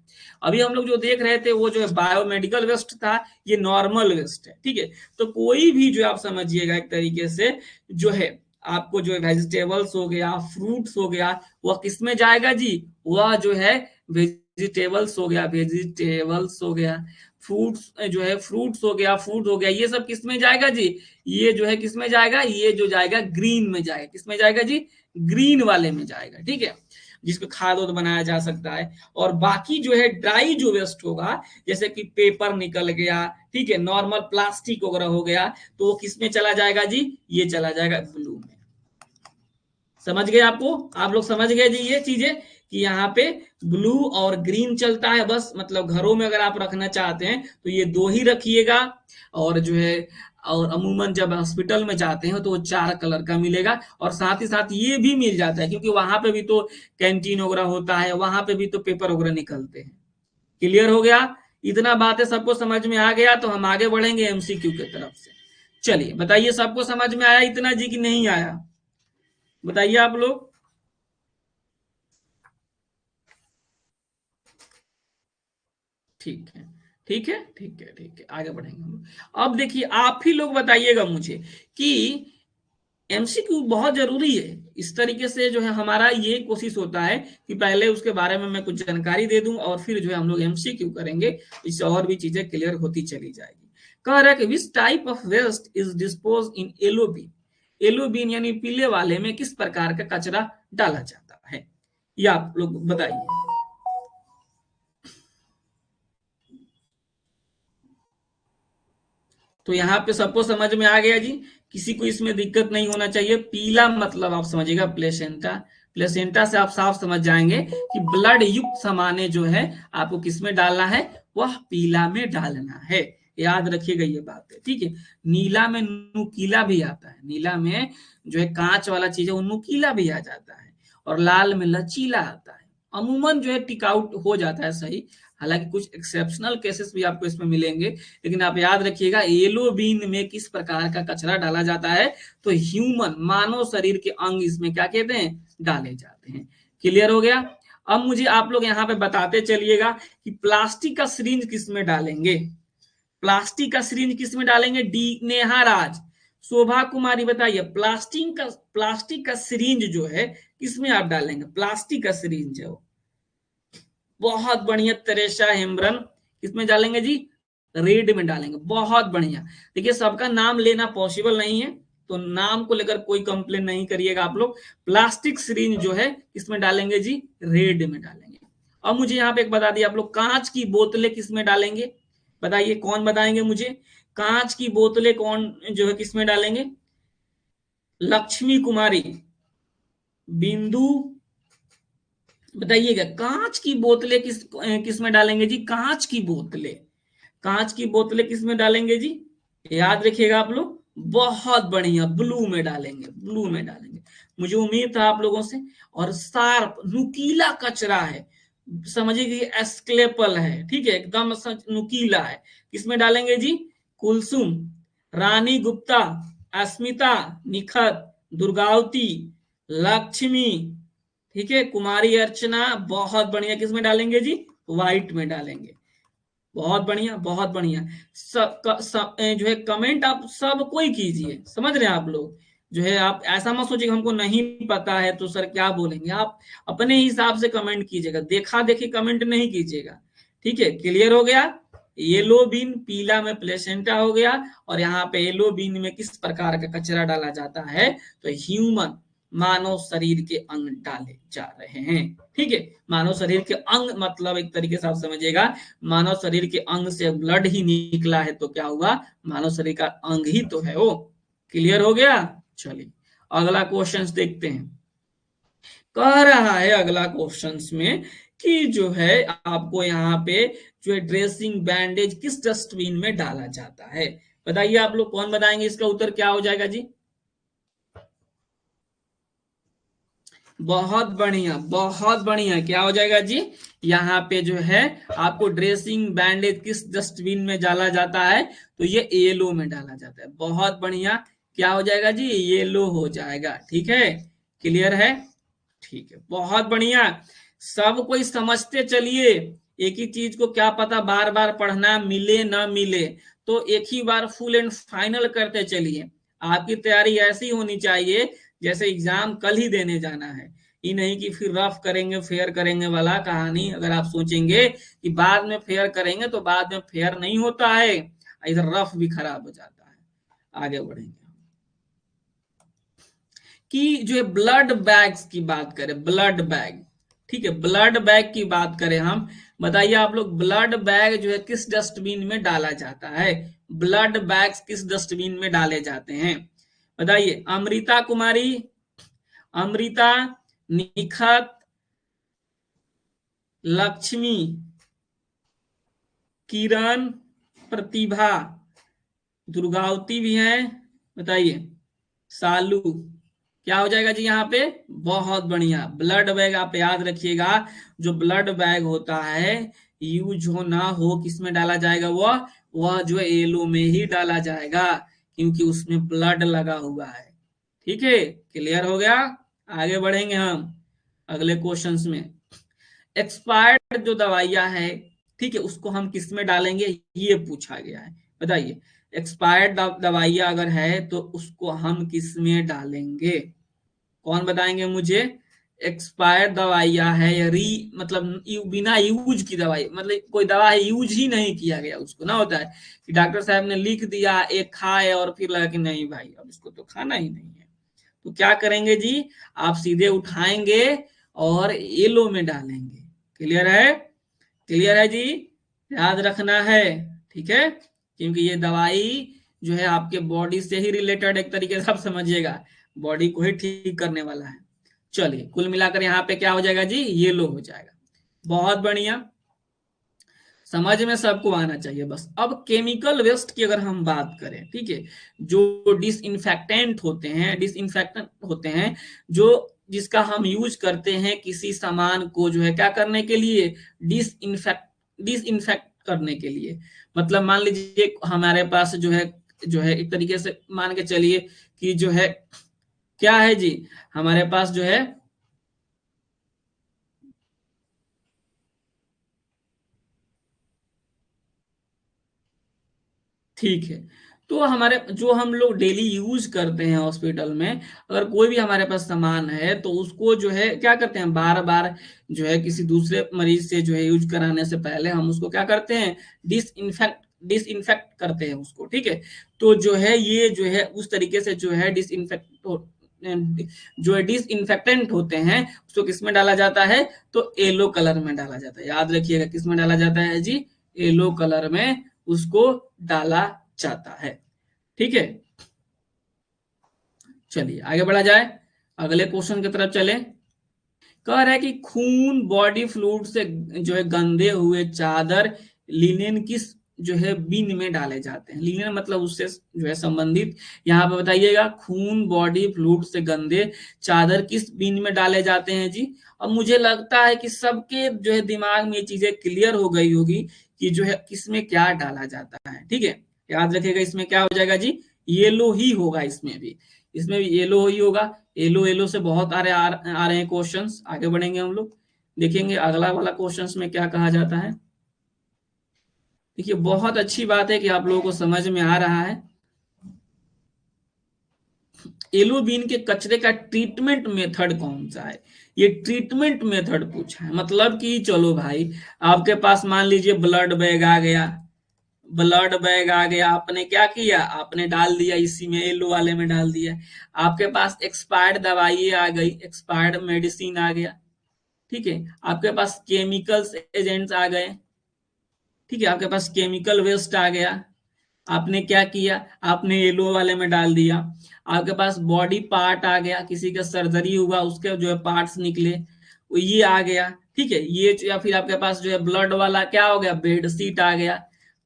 अभी हम लोग जो देख रहे थे वो जो है बायोमेडिकल वेस्ट था, ये नॉर्मल वेस्ट है। ठीक है, तो कोई भी जो आप समझिएगा एक तरीके से जो है आपको जो है वेजिटेबल्स हो गया, फ्रूट्स हो गया, वह किस में जाएगा जी? वह जो है वेजिटेबल्स हो गया, वेजिटेबल्स हो गया, फ्रूट्स जो है फ्रूट्स हो गया, फूड हो गया, ये सब किस में जाएगा जी? ये जो है किस में जाएगा? ये जो जाएगा ग्रीन में जाएगा। किस में जाएगा जी? ग्रीन वाले में जाएगा। ठीक है, जिसको खाद वाद बनाया जा सकता है। और बाकी जो है ड्राई जो वेस्ट होगा, जैसे कि पेपर निकल गया, ठीक है, नॉर्मल प्लास्टिक वगैरह हो गया, तो वो किस में चला जाएगा जी? ये चला जाएगा ब्लू में। समझ गए आपको? आप लोग समझ गए जी ये चीजें कि यहाँ पे ब्लू और ग्रीन चलता है बस। मतलब घरों में अगर आप रखना चाहते हैं तो ये 2 ही रखिएगा, और जो है और अमूमन जब हॉस्पिटल में जाते हैं तो वो 4 कलर का मिलेगा। और साथ ही साथ ये भी मिल जाता है, क्योंकि वहां पे भी तो कैंटीन वगैरह होता है, वहां पे भी तो पेपर वगैरह निकलते हैं। क्लियर हो गया? इतना बातें सबको समझ में आ गया तो हम आगे बढ़ेंगे एमसीक्यू की तरफ से। चलिए बताइए, सबको समझ में आया इतना जी कि नहीं आया? बताइए आप लोग। ठीक है, ठीक है, ठीक है, ठीक है, आगे बढ़ेंगे हम। अब देखिए, आप ही लोग बताइएगा मुझे कि एमसीक्यू बहुत जरूरी है। इस तरीके से जो है हमारा ये कोशिश होता है कि पहले उसके बारे में मैं कुछ जानकारी दे दूं और फिर जो है हम लोग एमसीक्यू करेंगे, इससे और भी चीजें क्लियर होती चली जाएगी। कह रहा है कि which type of waste is dispose in yellow bin. Yellow bin यानी पीले वाले में किस प्रकार का कचरा डाला जाता है, ये आप लोग बताइए। तो यहाँ पे सबको समझ में आ गया जी, किसी को इसमें दिक्कत नहीं होना चाहिए। पीला मतलब आप समझिएगा प्लेसेंटा। प्लेसेंटा से आप साफ समझ जाएंगे कि ब्लड युक्त सामान्य जो है आपको किसमें डालना है, वह पीला में डालना है। याद रखिएगा ये बात है, ठीक है। नीला में नुकीला भी आता है, नीला में जो है कांच वाला चीज है वो नुकीला भी आ जाता है, और लाल में लचीला आता है। अमूमन जो है टिकआउट हो जाता है सही, हालांकि कुछ एक्सेप्शनल केसेस भी आपको इसमें मिलेंगे, लेकिन आप याद रखिएगा येलो बीन में किस प्रकार का कचरा डाला जाता है, तो ह्यूमन मानव शरीर के अंग इसमें क्या कहते हैं, डाले जाते हैं। क्लियर हो गया? अब मुझे आप लोग यहाँ पे बताते चलिएगा कि प्लास्टिक का सिरिंज किस में डालेंगे। प्लास्टिक का सिरिंज किस में डालेंगे? डी नेहा राज, शोभा कुमारी बताइए, प्लास्टिक का सिरिंज जो है किसमें आप डालेंगे? प्लास्टिक का सिरिंज है वो। बहुत बढ़िया तरेशा हेम्ब्रन, किसमें डालेंगे जी? रेड में डालेंगे। बहुत बढ़िया। देखिए सबका नाम लेना पॉसिबल नहीं है, तो नाम को लेकर कोई कंप्लेन नहीं करिएगा आप लोग। प्लास्टिक सिरिंज जो है किसमें डालेंगे जी? रेड में डालेंगे। अब मुझे यहाँ पे एक बता दिए आप लोग, कांच की बोतलें किसमें डालेंगे? बताइए कौन बताएंगे मुझे? कांच की बोतलें कौन जो है किसमें डालेंगे? लक्ष्मी कुमारी, बिंदु, बताइएगा कांच की बोतलें किस में डालेंगे जी? कांच की बोतलें, कांच की बोतलें किस में डालेंगे जी? याद रखिएगा आप लोग। बहुत बढ़िया, ब्लू में डालेंगे, ब्लू में डालेंगे। मुझे उम्मीद था आप लोगों से। और शार्प नुकीला कचरा है, समझिए कि एस्क्लेपल है, ठीक है, एकदम नुकीला है, किसमें डालेंगे जी? कुलसुम, रानी गुप्ता, अस्मिता, निखत, दुर्गावती, लक्ष्मी, ठीक है, कुमारी अर्चना। बहुत बढ़िया, किसमें डालेंगे जी? व्हाइट में डालेंगे। बहुत बढ़िया, बहुत बढ़िया। जो है कमेंट आप सब कोई कीजिए, समझ रहे हैं आप लोग। जो है आप ऐसा मत सोचिए हमको नहीं पता है तो सर क्या बोलेंगे, आप अपने हिसाब से कमेंट कीजिएगा, देखा देखी कमेंट नहीं कीजिएगा। ठीक है, क्लियर हो गया? येलो बीन, पीला में प्लेसेंटा हो गया, और यहाँ पे येलो बीन में किस प्रकार का कचरा डाला जाता है, तो ह्यूमन मानव शरीर के अंग डाले जा रहे हैं। ठीक है, मानव शरीर के अंग मतलब एक तरीके से आप समझिएगा, मानव शरीर के अंग से ब्लड ही निकला है तो क्या हुआ, मानव शरीर का अंग ही तो है वो। क्लियर हो गया? चलिए अगला क्वेश्चन देखते हैं। कह रहा है अगला क्वेश्चन में कि जो है आपको यहाँ पे जो है ड्रेसिंग बैंडेज किस डस्टबिन में डाला जाता है। बताइए आप लोग, कौन बताएंगे इसका उत्तर क्या हो जाएगा जी? बहुत बढ़िया, बहुत बढ़िया, क्या हो जाएगा जी? यहाँ पे जो है आपको ड्रेसिंग बैंडेज किस डस्टबिन में डाला जाता है, तो ये येलो में डाला जाता है। बहुत बढ़िया, क्या हो जाएगा जी? येलो हो जाएगा। ठीक है, क्लियर है? ठीक है, बहुत बढ़िया। सब कोई समझते चलिए, एक ही चीज को क्या पता बार बार पढ़ना मिले ना मिले, तो एक ही बार फुल एंड फाइनल करते चलिए। आपकी तैयारी ऐसी होनी चाहिए जैसे एग्जाम कल ही देने जाना है, ये नहीं कि फिर रफ करेंगे फेयर करेंगे वाला कहानी। अगर आप सोचेंगे कि बाद में फेयर करेंगे तो बाद में फेयर नहीं होता है, इधर रफ भी खराब हो जाता है। आगे बढ़ेंगे कि जो है ब्लड बैग्स की बात करें, ब्लड बैग, ठीक है, ब्लड बैग की बात करें हम। बताइए आप लोग, ब्लड बैग जो है किस डस्टबिन में डाला जाता है? ब्लड बैग्स किस डस्टबिन में डाले जाते हैं? बताइए, अमृता कुमारी, अमृता, निखत, लक्ष्मी, किरण, प्रतिभा, दुर्गावती भी है, बताइए, सालू, क्या हो जाएगा जी यहाँ पे? बहुत बढ़िया, ब्लड बैग आप याद रखिएगा। जो ब्लड बैग होता है यूज हो ना हो, किस में डाला जाएगा? वह जो है येलो में ही डाला जाएगा, क्योंकि उसमें ब्लड लगा हुआ है। ठीक है, क्लियर हो गया? आगे बढ़ेंगे हम अगले क्वेश्चंस में। एक्सपायर्ड जो दवाइयां है, ठीक है, उसको हम किस में डालेंगे, ये पूछा गया है। बताइए, एक्सपायर्ड दवाइयां अगर है तो उसको हम किस में डालेंगे? कौन बताएंगे मुझे? एक्सपायर्ड दवाइयां है या मतलब बिना यूज की दवाई, मतलब कोई दवा है यूज ही नहीं किया गया उसको, ना होता है कि डॉक्टर साहब ने लिख दिया एक खाए और फिर लगा कि नहीं भाई अब इसको तो खाना ही नहीं है, तो क्या करेंगे जी? आप सीधे उठाएंगे और येलो में डालेंगे। क्लियर है? क्लियर है जी? याद रखना है, ठीक है, क्योंकि ये दवाई जो है आपके बॉडी से ही रिलेटेड, एक तरीके से आप समझिएगा, बॉडी को ही ठीक करने वाला है। चलिए, कुल मिलाकर यहाँ पे क्या हो जाएगा जी? येलो हो जाएगा। बहुत बढ़िया, समझ में सबको आना चाहिए बस। अब केमिकल वेस्ट की अगर हम बात करें, ठीक है, जो डिसइंफेक्टेंट होते हैं जो जिसका हम यूज करते हैं किसी सामान को जो है क्या करने के लिए? डिसइंफेक्ट करने के लिए। मतलब मान लीजिए हमारे पास जो है एक तरीके से मान के चलिए कि जो है क्या है जी, हमारे पास जो है, ठीक है, तो हमारे जो हम लोग डेली यूज करते हैं हॉस्पिटल में, अगर कोई भी हमारे पास सामान है तो उसको जो है क्या करते हैं, बार बार जो है किसी दूसरे मरीज से जो है यूज कराने से पहले हम उसको क्या करते हैं? डिसइंफेक्ट करते हैं उसको। ठीक है, तो जो है ये जो है उस तरीके से जो है जो है डिसइंफेक्टेंट होते हैं उसको किस में डाला जाता है? तो येलो कलर में डाला जाता है। याद रखिएगा, किस में डाला जाता है जी? येलो कलर में उसको डाला जाता है। ठीक है, चलिए आगे बढ़ा जाए, अगले क्वेश्चन की तरफ चले। कह रहा है कि खून, बॉडी फ्लूइड से जो है गंदे हुए चादर, लिनेन किस जो है बिन में डाले जाते हैं? लिनेन मतलब उससे जो है संबंधित, यहाँ पे बताइएगा खून, बॉडी फ्लूइड से गंदे चादर किस बिन में डाले जाते हैं जी? अब मुझे लगता है कि सबके जो है दिमाग में ये चीजें क्लियर हो गई होगी कि जो है किसमें क्या डाला जाता है। ठीक है, याद रखिएगा, इसमें क्या हो जाएगा जी? येलो ही होगा, इसमें भी येलो ही होगा। येलो येलो से बहुत आ रहे हैं क्वेश्चंस। आगे बढ़ेंगे हम लोग, देखेंगे अगला वाला क्वेश्चंस में क्या कहा जाता है। देखिए, बहुत अच्छी बात है कि आप लोगों को समझ में आ रहा है। येलो बीन के कचरे का ट्रीटमेंट मेथड कौन सा है? ये ट्रीटमेंट मेथड पूछा है, मतलब कि चलो भाई, आपके पास मान लीजिए ब्लड बैग आ गया, आपने क्या किया? आपने डाल दिया इसी में, येलो वाले में डाल दिया। आपके पास एक्सपायर्ड दवाई आ गई, एक्सपायर्ड मेडिसिन आ गया। ठीक है, आपके पास केमिकल्स एजेंट्स आ गए। ठीक है, आपके पास केमिकल वेस्ट आ गया। आपने क्या किया? आपने येलो वाले में डाल दिया। आपके पास बॉडी पार्ट आ गया, किसी का सर्जरी हुआ उसके जो है पार्ट्स निकले, वो ये आ गया। ठीक है, ये या फिर आपके पास जो है ब्लड वाला क्या हो गया? बेड शीट आ गया।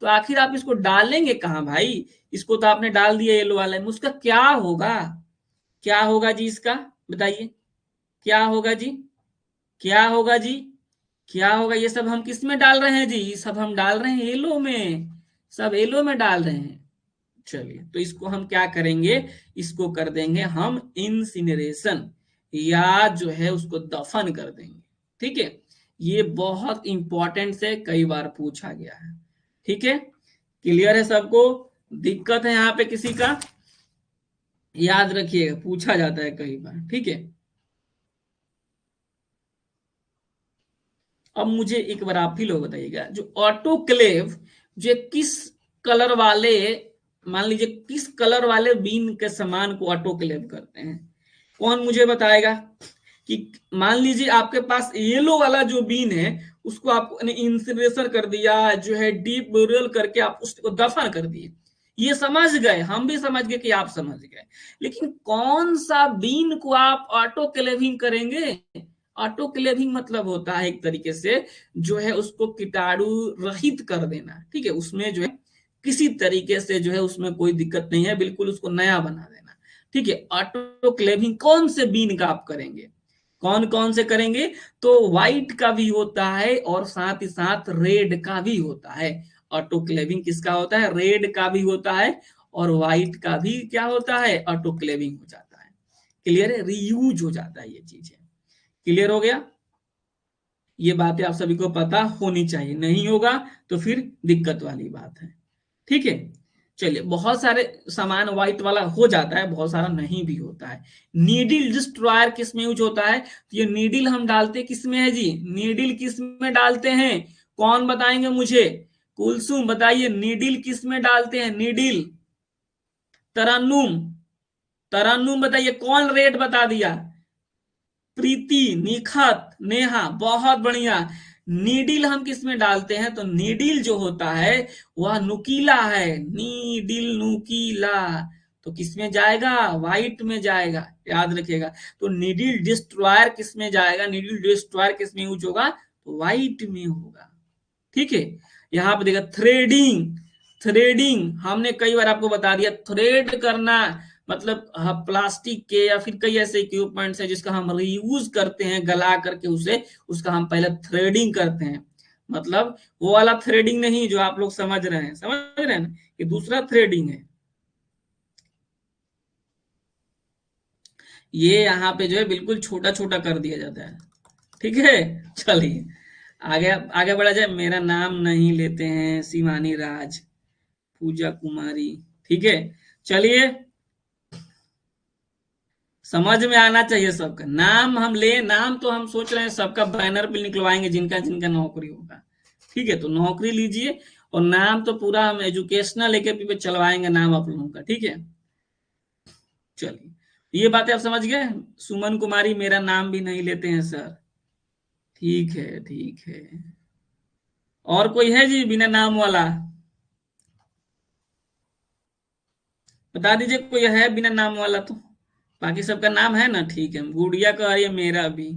तो आखिर आप इसको डालेंगे कहाँ भाई? इसको तो आपने डाल दिया येलो वाले में, उसका क्या होगा? क्या होगा जी इसका? बताइए, क्या होगा जी? क्या होगा जी? क्या होगा? ये सब हम किस में डाल रहे हैं जी? ये सब हम डाल रहे हैं येलो में, सब येलो में डाल रहे हैं। चलिए, तो इसको हम क्या करेंगे? इसको कर देंगे हम इंसिनरेशन, या जो है उसको दफन कर देंगे। ठीक है, ये बहुत इंपॉर्टेंट से कई बार पूछा गया है। ठीक है, क्लियर है सबको? दिक्कत है यहाँ पे किसी का? याद रखिएगा, पूछा जाता है कई बार। ठीक है, अब मुझे एक बार आप ही लोग बताइएगा, जो ऑटोक्लेव जो किस कलर वाले, मान लीजिए किस कलर वाले बीन के सामान को ऑटोक्लेव करते हैं? कौन मुझे बताएगा कि मान लीजिए आपके पास येलो वाला जो बीन है उसको आपने इंसिनरेशन कर दिया, जो है डीप बोरियल करके आप उसको दफन कर दिए, ये समझ गए, हम भी समझ गए कि आप समझ गए। लेकिन कौन सा बीन को आप ऑटोक्लेविंग करेंगे? ऑटोक्लेविंग मतलब होता है एक तरीके से जो है उसको कीटाणु रहित कर देना। ठीक है, उसमें जो है किसी तरीके से जो है उसमें कोई दिक्कत नहीं है, बिल्कुल उसको नया बना देना। ठीक है, ऑटोक्लेविंग कौन से बीन का आप करेंगे? कौन कौन से करेंगे? तो व्हाइट का भी होता है और साथ ही साथ रेड का भी होता है। ऑटोक्लेविंग किसका होता है? रेड का भी होता है और व्हाइट का भी क्या होता है? ऑटोक्लेविंग हो जाता है। क्लियर है? रीयूज हो जाता है ये चीजें। क्लियर हो गया? ये बातें आप सभी को पता होनी चाहिए, नहीं होगा तो फिर दिक्कत वाली बात है। ठीक है, चलिए। बहुत सारे सामान व्हाइट वाला हो जाता है, बहुत सारा नहीं भी होता है। नीडल डिस्ट्रॉयर किस में यूज होता है? तो ये नीडल हम डालते किस में है जी? नीडल किस में डालते हैं? कौन बताएंगे मुझे? कुलसुम बताइए, नीडल किस में डालते हैं? नीडल। तरन्नुम, तरन्नुम बताइए। कौन रेड बता दिया? प्रीति, निखत, नेहा, बहुत बढ़िया। नीडिल हम किस में डालते हैं? तो नीडिल जो होता है वह नुकीला है, नीडिल नुकीला। तो किस में जाएगा? व्हाइट में जाएगा, याद रखिएगा। तो नीडिल डिस्ट्रॉयर किस में जाएगा? नीडिल डिस्ट्रॉयर किस में यूज होगा? तो व्हाइट में होगा। ठीक है, यहां पर देखा थ्रेडिंग। थ्रेडिंग हमने कई बार आपको बता दिया, थ्रेड करना मतलब प्लास्टिक के या फिर कई ऐसे इक्विपमेंट्स है जिसका हम रीयूज करते हैं, गला करके उसे, उसका हम पहले थ्रेडिंग करते हैं। मतलब वो वाला थ्रेडिंग नहीं जो आप लोग समझ रहे हैं, समझ रहे हैं ना, ये दूसरा थ्रेडिंग है। ये यहाँ पे जो है बिल्कुल छोटा छोटा कर दिया जाता है। ठीक है, चलिए आगे आगे बढ़ा जाए। मेरा नाम नहीं लेते हैं, शिवानी राज, पूजा कुमारी। ठीक है, चलिए। समझ में आना चाहिए सबका। नाम हम ले, नाम तो हम सोच रहे हैं सबका बैनर पे निकलवाएंगे जिनका जिनका नौकरी होगा। ठीक है, तो नौकरी लीजिए और नाम तो पूरा हम एजुकेशनल लेके पे चलवाएंगे नाम आप लोगों का। ठीक है, चलिए। ये बातें आप समझ गए। सुमन कुमारी, मेरा नाम भी नहीं लेते हैं सर। ठीक है, ठीक है। और कोई है जी बिना नाम वाला? बता दीजिए कोई है बिना नाम वाला तो। बाकी सबका नाम है ना? ठीक है, गुड़िया का है, मेरा भी।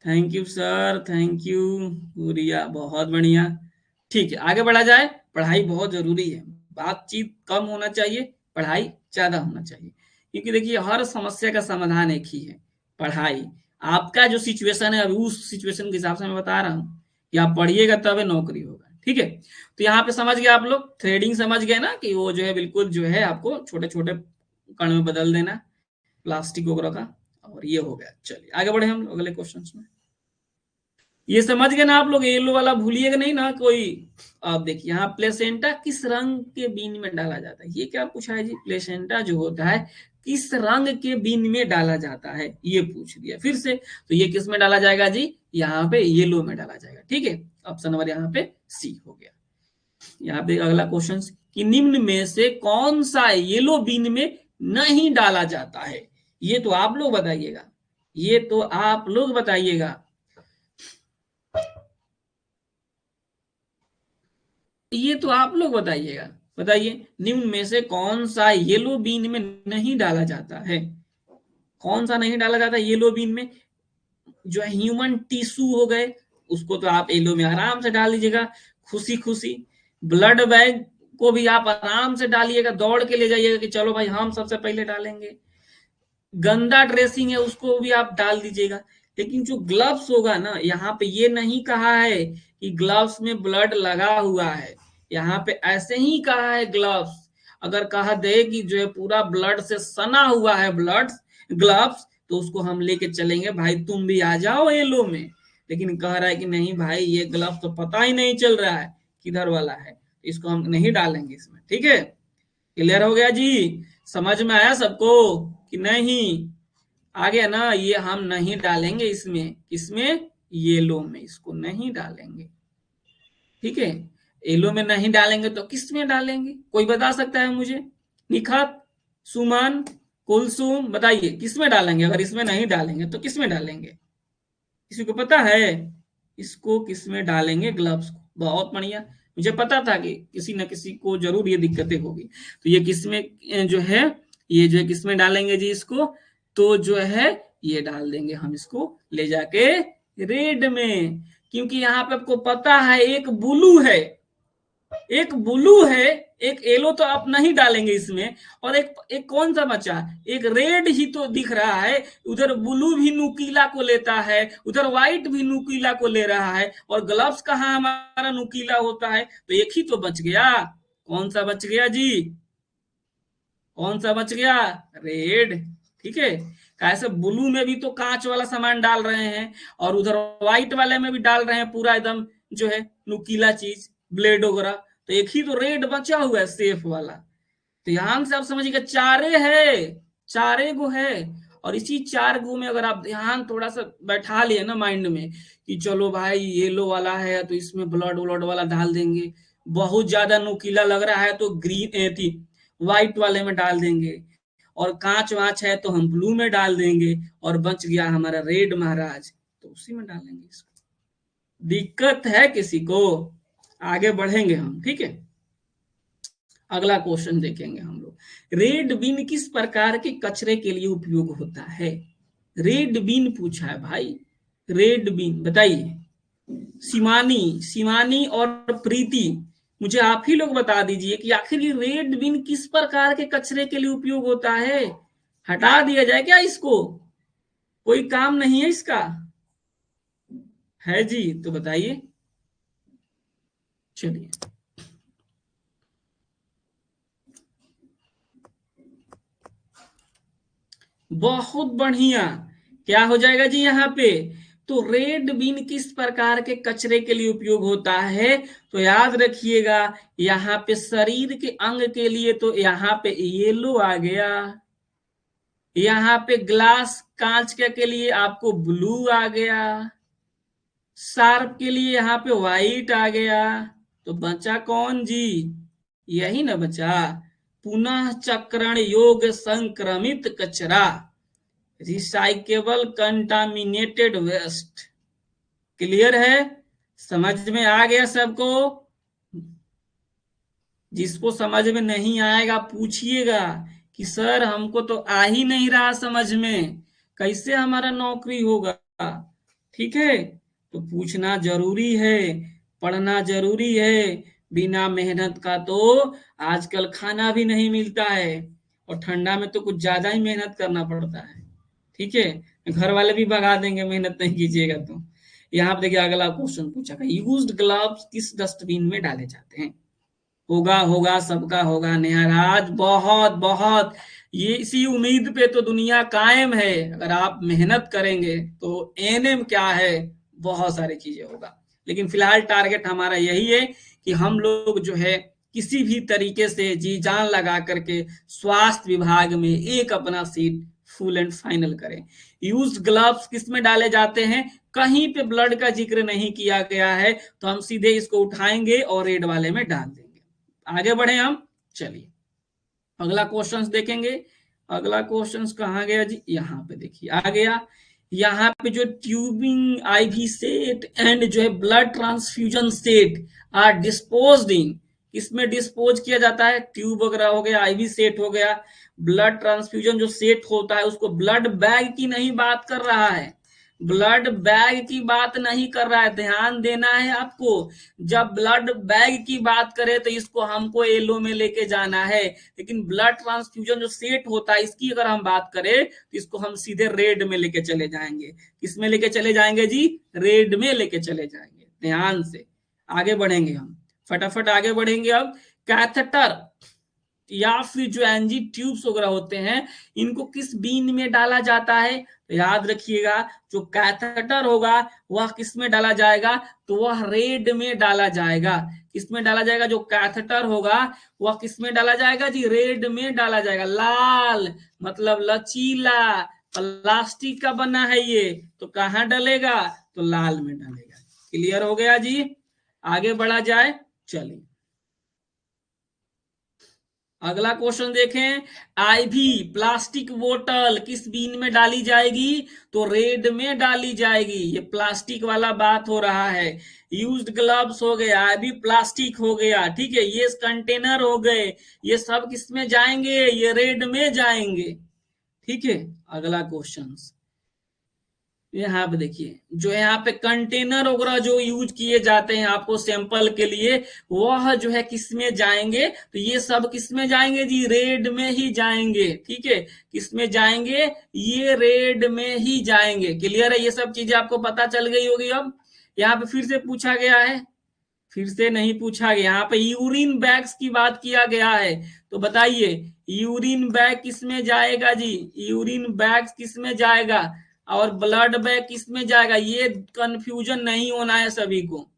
Thank you sir, thank you. गुड़िया, बहुत बढ़िया। ठीक है, आगे बढ़ा जाए। पढ़ाई बहुत जरूरी है, बातचीत कम होना चाहिए, पढ़ाई ज्यादा होना चाहिए। क्योंकि देखिए हर समस्या का समाधान एक ही है, पढ़ाई। आपका जो सिचुएशन है अभी, उस सिचुएशन के हिसाब से मैं बता रहा हूँ कि आप पढ़िएगा तब नौकरी होगा। ठीक है, तो यहाँ पे समझ गए आप लोग, थ्रेडिंग समझ गए ना, कि वो जो है बिल्कुल जो है आपको छोटे छोटे कण में बदल देना, प्लास्टिक वगैरह का। और ये हो गया। चलिए आगे बढ़े हम लोग अगले क्वेश्चन में। ये समझ गए ना आप लोग? येलो वाला भूलिएगा नहीं ना कोई। अब देखिए यहाँ प्लेसेंटा किस रंग के बीन में डाला जाता है? ये क्या पूछा है जी? प्लेसेंटा जो होता है किस रंग के बीन में डाला जाता है, ये पूछ दिया फिर से। तो ये किस में डाला जाएगा जी? यहाँ पे येलो में डाला जाएगा। ठीक है, ऑप्शन नंबर यहाँ पे सी हो गया। यहाँ पे अगला क्वेश्चन, कि निम्न में से कौन सा येलो बीन में नहीं डाला जाता है? ये तो आप लोग बताइएगा, ये तो आप लोग बताइएगा। ये तो आप लोग बताइएगा। बताइए, निम्न में से कौन सा येलो बीन में नहीं डाला जाता है? कौन सा नहीं डाला जाता येलो बीन में? जो ह्यूमन टिश्यू हो गए, उसको तो आप येलो में आराम से डाल दीजिएगा, खुशी खुशी। ब्लड बैंक को भी आप आराम से डालिएगा, दौड़ के ले जाइएगा कि चलो भाई हम सबसे पहले डालेंगे। गंदा ड्रेसिंग है उसको भी आप डाल दीजिएगा। लेकिन जो ग्लव्स होगा ना, यहाँ पे ये नहीं कहा है कि ग्लव्स में ब्लड लगा हुआ है, यहाँ पे ऐसे ही कहा है ग्लव्स। अगर कहा दे कि जो है पूरा ब्लड से सना हुआ है ब्लड ग्लव्स, तो उसको हम लेके चलेंगे, भाई तुम भी आ जाओ येलो में। लेकिन कह रहा है कि नहीं भाई, ये ग्लव्स तो पता ही नहीं चल रहा है किधर वाला है, इसको हम नहीं डालेंगे इसमें। ठीक है, क्लियर हो गया जी? समझ में आया सबको कि नहीं? आ गया ना? ये हम नहीं डालेंगे इसमें, किसमें? येलो में, इसको नहीं डालेंगे। ठीक है, येलो में नहीं डालेंगे तो किस में डालेंगे? कोई बता सकता है मुझे? निखत, सुमन, कुलसुम, बताइए किस में डालेंगे? अगर इसमें नहीं डालेंगे तो किस में डालेंगे? किसी को पता है? इसको किस में डालेंगे? ग्लव्स को। बहुत बढ़िया, मुझे पता था कि किसी न किसी को जरूर ये दिक्कतें होगी। तो ये किस में जो है, ये जो है किस में डालेंगे जी इसको? तो जो है ये डाल देंगे हम इसको ले जाके रेड में। क्योंकि यहाँ पे आपको पता है एक ब्लू है, एक ब्लू है, एक येलो तो आप नहीं डालेंगे इसमें, और एक कौन सा बचा, एक रेड ही तो दिख रहा है। उधर ब्लू भी नुकीला को लेता है, उधर व्हाइट भी नुकीला को ले रहा है, और ग्लव्स कहाँ हमारा नुकीला होता है, तो एक ही तो बच गया। कौन सा बच गया जी, कौन सा बच गया, रेड। ठीक है, कैसे ब्लू में भी तो कांच वाला सामान डाल रहे हैं, और उधर व्हाइट वाले में भी डाल रहे हैं पूरा एकदम जो है नुकीला चीज, ब्लेड वगैरह। तो एक ही तो रेड बचा हुआ है सेफ वाला। तो ध्यान से आप समझिएगा, चारे है, चारे गो है। और इसी चार गो में अगर आप ध्यान थोड़ा सा बैठा लिए ना माइंड में कि चलो भाई येलो वाला है तो इसमें ब्लड व्लड वाला डाल देंगे, बहुत ज्यादा नुकीला लग रहा है तो ग्रीन थी व्हाइट वाले में डाल देंगे, और कांच वाच है तो हम ब्लू में डाल देंगे, और बच गया हमारा रेड महाराज तो उसी में डालेंगे इसको। दिक्कत है किसी को? आगे बढ़ेंगे हम, ठीक है। अगला क्वेश्चन देखेंगे हम लोग। रेड बिन किस प्रकार के कचरे के लिए उपयोग होता है? रेड बिन पूछा है भाई, रेड बिन बताइए। शिवानी, शिवानी और प्रीति, मुझे आप ही लोग बता दीजिए कि आखिर ये रेड बिन किस प्रकार के कचरे के लिए उपयोग होता है। हटा दिया जाए क्या इसको? कोई काम नहीं है इसका? है जी तो बताइए। चलिए, बहुत बढ़िया। क्या हो जाएगा जी यहाँ पे? तो रेड बिन किस प्रकार के कचरे के लिए उपयोग होता है? तो याद रखिएगा, यहाँ पे शरीर के अंग के लिए तो यहाँ पे येलो आ गया, यहाँ पे ग्लास कांच के लिए आपको ब्लू आ गया, शार्प के लिए यहाँ पे व्हाइट आ गया। तो बचा कौन जी? यही ना बचा, पुनः चक्रण योग संक्रमित कचरा, रिसाइकेबल कंटामिनेटेड वेस्ट। क्लियर है? समझ में आ गया सबको? जिसको समझ में नहीं आएगा पूछिएगा कि सर हमको तो आ ही नहीं रहा समझ में, कैसे हमारा नौकरी होगा। ठीक है, तो पूछना जरूरी है, पढ़ना जरूरी है। बिना मेहनत का तो आजकल खाना भी नहीं मिलता है, और ठंडा में तो कुछ ज्यादा ही मेहनत करना पड़ता है। ठीक है, घर वाले भी भगा देंगे मेहनत नहीं कीजिएगा तो। यहाँ पे देखिए अगला क्वेश्चन पूछा गया, यूज्ड ग्लव्स किस डस्टबिन में डाले जाते हैं? होगा होगा सबका होगा नेहाराज, बहुत बहुत। ये इसी उम्मीद पे तो दुनिया कायम है, अगर आप मेहनत करेंगे तो एनएम क्या है, बहुत सारी चीजें होगा। लेकिन फिलहाल टारगेट हमारा यही है कि हम लोग जो है किसी भी तरीके से जी जान लगा करके स्वास्थ्य विभाग में एक अपना सीट फुल एंड फाइनल करें। यूज्ड ग्लव्स किस में डाले जाते हैं? कहीं पे ब्लड का जिक्र नहीं किया गया है, तो हम सीधे इसको उठाएंगे और रेड वाले में डाल देंगे। आगे बढ़े हम, चलिए अगला क्वेश्चन देखेंगे। अगला क्वेश्चन कहाँ गया जी? यहाँ पे देखिए आ गया। यहाँ पे जो ट्यूबिंग आईवी सेट एंड जो है blood transfusion set are disposed in, इसमें डिस्पोज किया जाता है। ट्यूब वगैरह हो गया, आईवी सेट हो गया, ब्लड ट्रांसफ्यूजन जो सेट होता है उसको, ब्लड बैग की नहीं बात कर रहा है, ब्लड बैग की बात नहीं कर रहा है, ध्यान देना है आपको। जब ब्लड बैग की बात करें तो इसको हमको येलो में लेके जाना है, लेकिन ब्लड ट्रांसफ्यूजन जो सेट होता है इसकी अगर हम बात करें तो इसको हम सीधे रेड में लेके चले जाएंगे। किस में लेके चले जाएंगे जी? रेड में लेके चले जाएंगे। ध्यान से आगे बढ़ेंगे हम, फटाफट आगे बढ़ेंगे। अब कैथेटर या फिर जो एनजी ट्यूब्स वगैरह होते हैं इनको किस बीन में डाला जाता है? तो याद रखिएगा, जो कैथेटर होगा वह किस में डाला जाएगा? तो वह रेड में डाला जाएगा। किस में डाला जाएगा? जो कैथेटर होगा वह किस में डाला जाएगा जी? रेड में डाला जाएगा। लाल मतलब लचीला, प्लास्टिक का बना है ये, तो कहाँ डलेगा? तो लाल में डलेगा। क्लियर हो गया जी? आगे बढ़ा जाए, चलिए अगला क्वेश्चन देखें। आईवी प्लास्टिक बोतल किस बीन में डाली जाएगी? तो रेड में डाली जाएगी। ये प्लास्टिक वाला बात हो रहा है। यूज्ड ग्लव्स हो गया, आईवी प्लास्टिक हो गया, ठीक है, ये कंटेनर हो गए, ये सब किस में जाएंगे? ये रेड में जाएंगे। ठीक है, अगला क्वेश्चन, यहाँ पे देखिए, जो यहाँ पे कंटेनर वगैरह जो यूज किए जाते हैं आपको सैंपल के लिए, वह जो है किस में जाएंगे, तो ये सब किस में जाएंगे जी, रेड में ही जाएंगे। ठीक है, किस में जाएंगे, ये रेड में ही जाएंगे। क्लियर है, ये सब चीजें आपको पता चल गई होगी। अब यहाँ पे फिर से पूछा गया है, फिर से नहीं पूछा गया, यहाँ पे यूरिन बैग्स की बात किया गया है। तो बताइए यूरिन बैग किस में जाएगा जी, यूरिन बैग किस में जाएगा और ब्लड बैग किस में जाएगा, ये कंफ्यूजन नहीं होना है सभी को।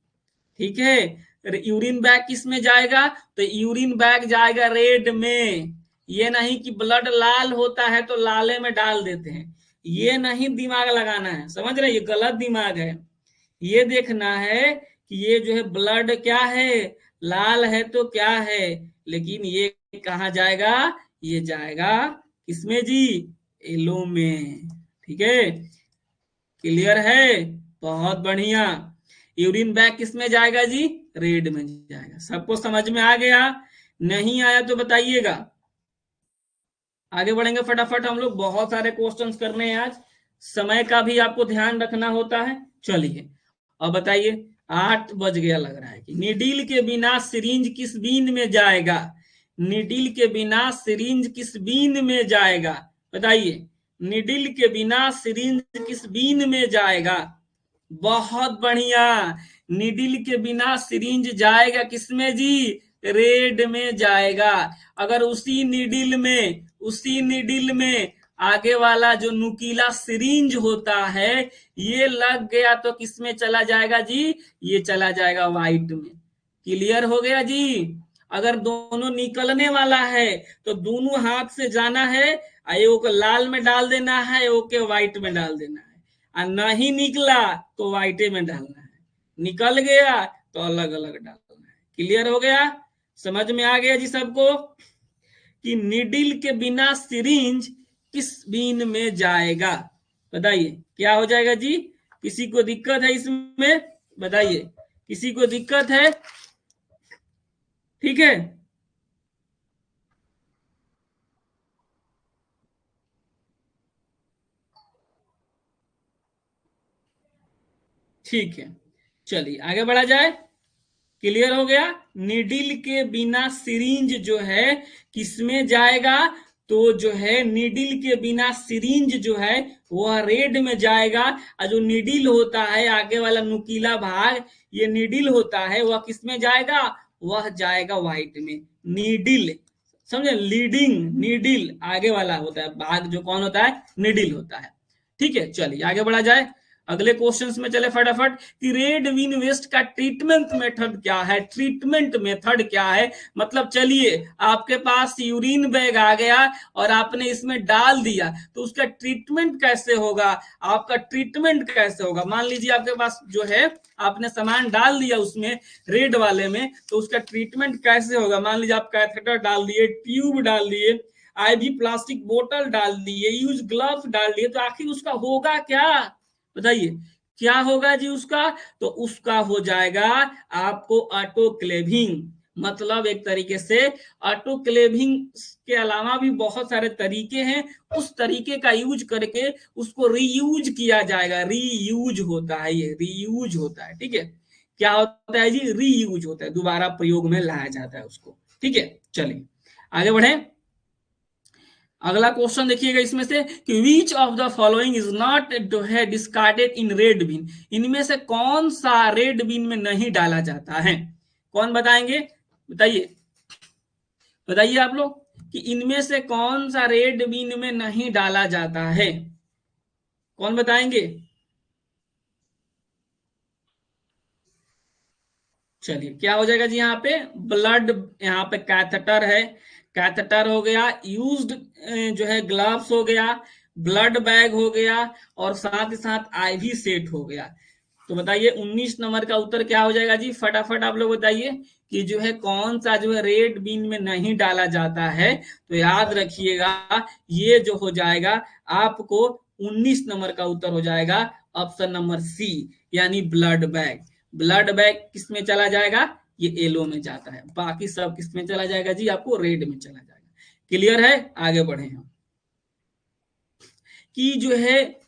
ठीक है, यूरिन बैग किस में जाएगा, तो यूरिन बैग जाएगा रेड में। ये नहीं कि ब्लड लाल होता है तो लाले में डाल देते हैं, ये नहीं दिमाग लगाना है, समझ रहे, ये गलत दिमाग है। ये देखना है कि ये जो है ब्लड क्या है, लाल है तो क्या है, लेकिन ये कहाँ जाएगा, ये जाएगा किसमें जी, येलो में। ठीक है, क्लियर है, बहुत बढ़िया। यूरिन बैग किस में जाएगा जी, रेड में जाएगा। सबको समझ में आ गया, नहीं आया तो बताइएगा। आगे बढ़ेंगे फटाफट हम लोग, बहुत सारे क्वेश्चंस करने हैं आज, समय का भी आपको ध्यान रखना होता है। चलिए अब बताइए, 8 बज गया लग रहा है कि निडिल के बिना सिरिंज किस बीन में जाएगा, निडिल के बिना सिरिंज किस बीन में जाएगा, बताइए निडिल के बिना सिरिंज किस बीन में जाएगा। बहुत बढ़िया, निडिल के बिना सिरिंज जाएगा किसमें जी, रेड में जाएगा। अगर उसी निडिल में आगे वाला जो नुकीला सिरिंज होता है ये लग गया तो किसमें चला जाएगा जी, ये चला जाएगा व्हाइट में। क्लियर हो गया जी। अगर दोनों निकलने वाला है तो दोनों हाथ से जाना है, एक को लाल में डाल देना है, एक के व्हाइट में डाल देना है, और नहीं निकला तो व्हाइटे में डालना है, निकल गया तो अलग अलग डालना है। क्लियर हो गया, समझ में आ गया जी सबको कि निडिल के बिना सिरिंज किस बीन में जाएगा, बताइए क्या हो जाएगा जी। किसी को दिक्कत है इसमें, बताइए किसी को दिक्कत है, ठीक है। ठीक है, चलिए आगे बढ़ा जाए। क्लियर हो गया, निडिल के बिना सिरिंज जो है किसमें जाएगा, तो जो है निडिल के बिना सिरिंज जो है वह रेड में जाएगा, और जो निडिल होता है आगे वाला नुकीला भाग, ये निडिल होता है, वह किसमें जाएगा, वह जाएगा व्हाइट में। नीडिल समझे, लीडिंग नीडिल आगे वाला होता है भाग, जो कौन होता है, निडिल होता है। ठीक है, चलिए आगे बढ़ा जाए, अगले क्वेश्चंस में चले फटाफट कि रेड विन वेस्ट का ट्रीटमेंट मेथड क्या है, ट्रीटमेंट मेथड क्या है। मतलब चलिए आपके पास यूरिन बैग आ गया और आपने इसमें डाल दिया, तो उसका ट्रीटमेंट कैसे होगा, आपका ट्रीटमेंट कैसे होगा। मान लीजिए आपके पास जो है आपने सामान डाल दिया उसमें रेड वाले में, तो उसका ट्रीटमेंट कैसे होगा। मान लीजिए आप कैथेटर डाल दिए, ट्यूब डाल दिए, आईवी प्लास्टिक बोतल डाल दिए, यूज ग्लव्स डाल दिए, तो आखिर उसका होगा क्या, बताइए क्या होगा जी उसका। तो उसका हो जाएगा आपको ऑटोक्लेविंग। मतलब एक तरीके से ऑटोक्लेविंग के अलावा भी बहुत सारे तरीके हैं, उस तरीके का यूज करके उसको रीयूज किया जाएगा। रीयूज होता है, ये रीयूज होता है, ठीक है। क्या होता है जी, रीयूज होता है, दोबारा प्रयोग में लाया जाता है उसको। ठीक है, चलिए आगे बढ़े। अगला क्वेश्चन देखिएगा इसमें से कि which of the following is not discarded in red bin, इनमें से कौन सा रेड बिन में नहीं डाला जाता है, कौन बताएंगे, बताइए बताइए आप लोग कि इनमें से कौन सा रेड बिन में नहीं डाला जाता है, कौन बताएंगे। चलिए क्या हो जाएगा जी, यहाँ पे ब्लड, यहाँ पे कैथेटर है, कैथेटर हो गया, यूज्ड जो है ग्लव्स हो गया, ब्लड बैग हो गया, और साथ ही साथ आईवी सेट हो गया। तो बताइए 19 नंबर का उत्तर क्या हो जाएगा जी, फटाफट आप लोग बताइए कि जो है कौन सा जो है रेड बीन में नहीं डाला जाता है। तो याद रखिएगा ये जो हो जाएगा आपको 19 नंबर का उत्तर हो जाएगा ऑप्शन नंबर सी, यानी ब्लड बैग। ब्लड बैग किस में चला जाएगा, ये येलो में जाता है, बाकी सब किस में चला जाएगा जी, आपको रेड में चला जाएगा। क्लियर है, आगे बढ़े हम कि जो है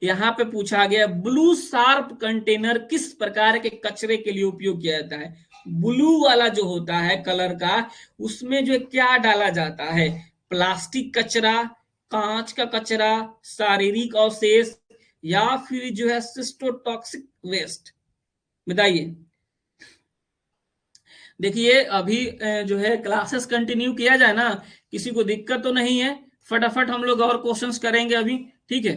यहाँ पे पूछा गया ब्लू शार्प कंटेनर किस प्रकार के कचरे के लिए उपयोग किया जाता है। ब्लू वाला जो होता है कलर का, उसमें जो क्या डाला जाता है, प्लास्टिक कचरा, कांच का कचरा, शारीरिक अवशेष, या फिर जो है सिस्टोटॉक्सिक वेस्ट, बताइए। देखिए अभी जो है क्लासेस कंटिन्यू किया जाए ना, किसी को दिक्कत तो नहीं है, फटाफट हम लोग और क्वेश्चंस करेंगे अभी, ठीक है।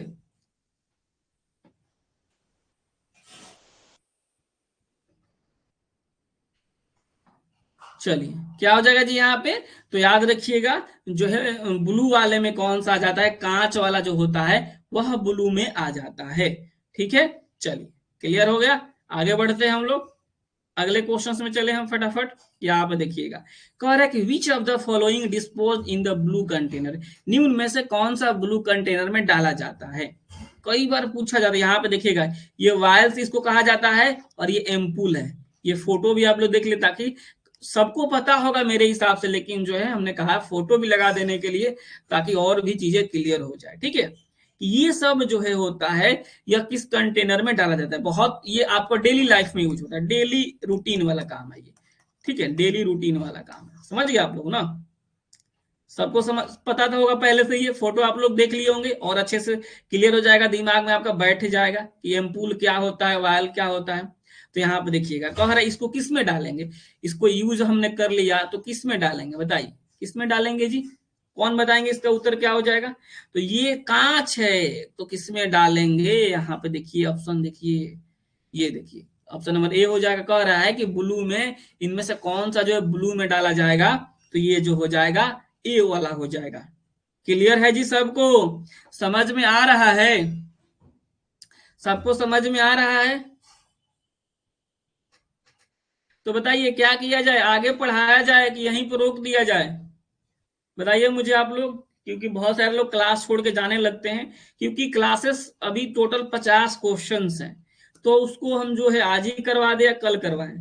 चलिए क्या हो जाएगा जी यहाँ पे, तो याद रखिएगा जो है ब्लू वाले में कौन सा आ जाता है, कांच वाला जो होता है वह ब्लू में आ जाता है, ठीक है। चलिए क्लियर हो गया, आगे बढ़ते हैं हम लोग, अगले क्वेश्चन में चले हम फटाफट। यहाँ पे देखिएगा, कह रहा है कि which of the following dispose in the blue container, निम्न में से कौन सा ब्लू कंटेनर में डाला जाता है। कई बार पूछा जाता है, यहाँ पे देखिएगा ये वायल्स इसको कहा जाता है और ये एम्पूल है, ये फोटो भी आप लोग देख ले ताकि सबको पता होगा मेरे हिसाब से, लेकिन जो है हमने कहा फोटो भी लगा देने के लिए ताकि और भी चीजें क्लियर हो जाए, ठीक है। ये सब जो है होता है, यह किस कंटेनर में डाला जाता है, बहुत ये आपको डेली लाइफ में यूज होता है, डेली रूटीन वाला काम है ये, ठीक है, डेली रूटीन वाला काम है, समझ गए आप लोग ना। सबको समझ पता था होगा पहले से, ये फोटो आप लोग देख लिए होंगे और अच्छे से क्लियर हो जाएगा, दिमाग में आपका बैठ जाएगा कि एम्पूल क्या होता है, वायल क्या होता है। तो यहाँ पे देखिएगा कह रहा है इसको किस में डालेंगे, इसको यूज हमने कर लिया तो किस में डालेंगे, बताइए किस में डालेंगे जी, कौन बताएंगे इसका उत्तर क्या हो जाएगा। तो ये कांच है तो किस में डालेंगे, यहाँ पे देखिए ऑप्शन देखिए, ये देखिए ऑप्शन नंबर ए हो जाएगा, कह रहा है कि ब्लू में इनमें से कौन सा जो है ब्लू में डाला जाएगा, तो ये जो हो जाएगा ए वाला हो जाएगा। क्लियर है जी सबको, समझ में आ रहा है, सबको समझ में आ रहा है। तो बताइए क्या किया जाए, आगे पढ़ाया जाए कि यहीं पर रोक दिया जाए, बताइए मुझे आप लोग, क्योंकि बहुत सारे लोग क्लास छोड़ के जाने लगते हैं, क्योंकि क्लासेस अभी टोटल 50 क्वेश्चंस हैं, तो उसको हम जो है आज ही करवा दे या कल करवाएं।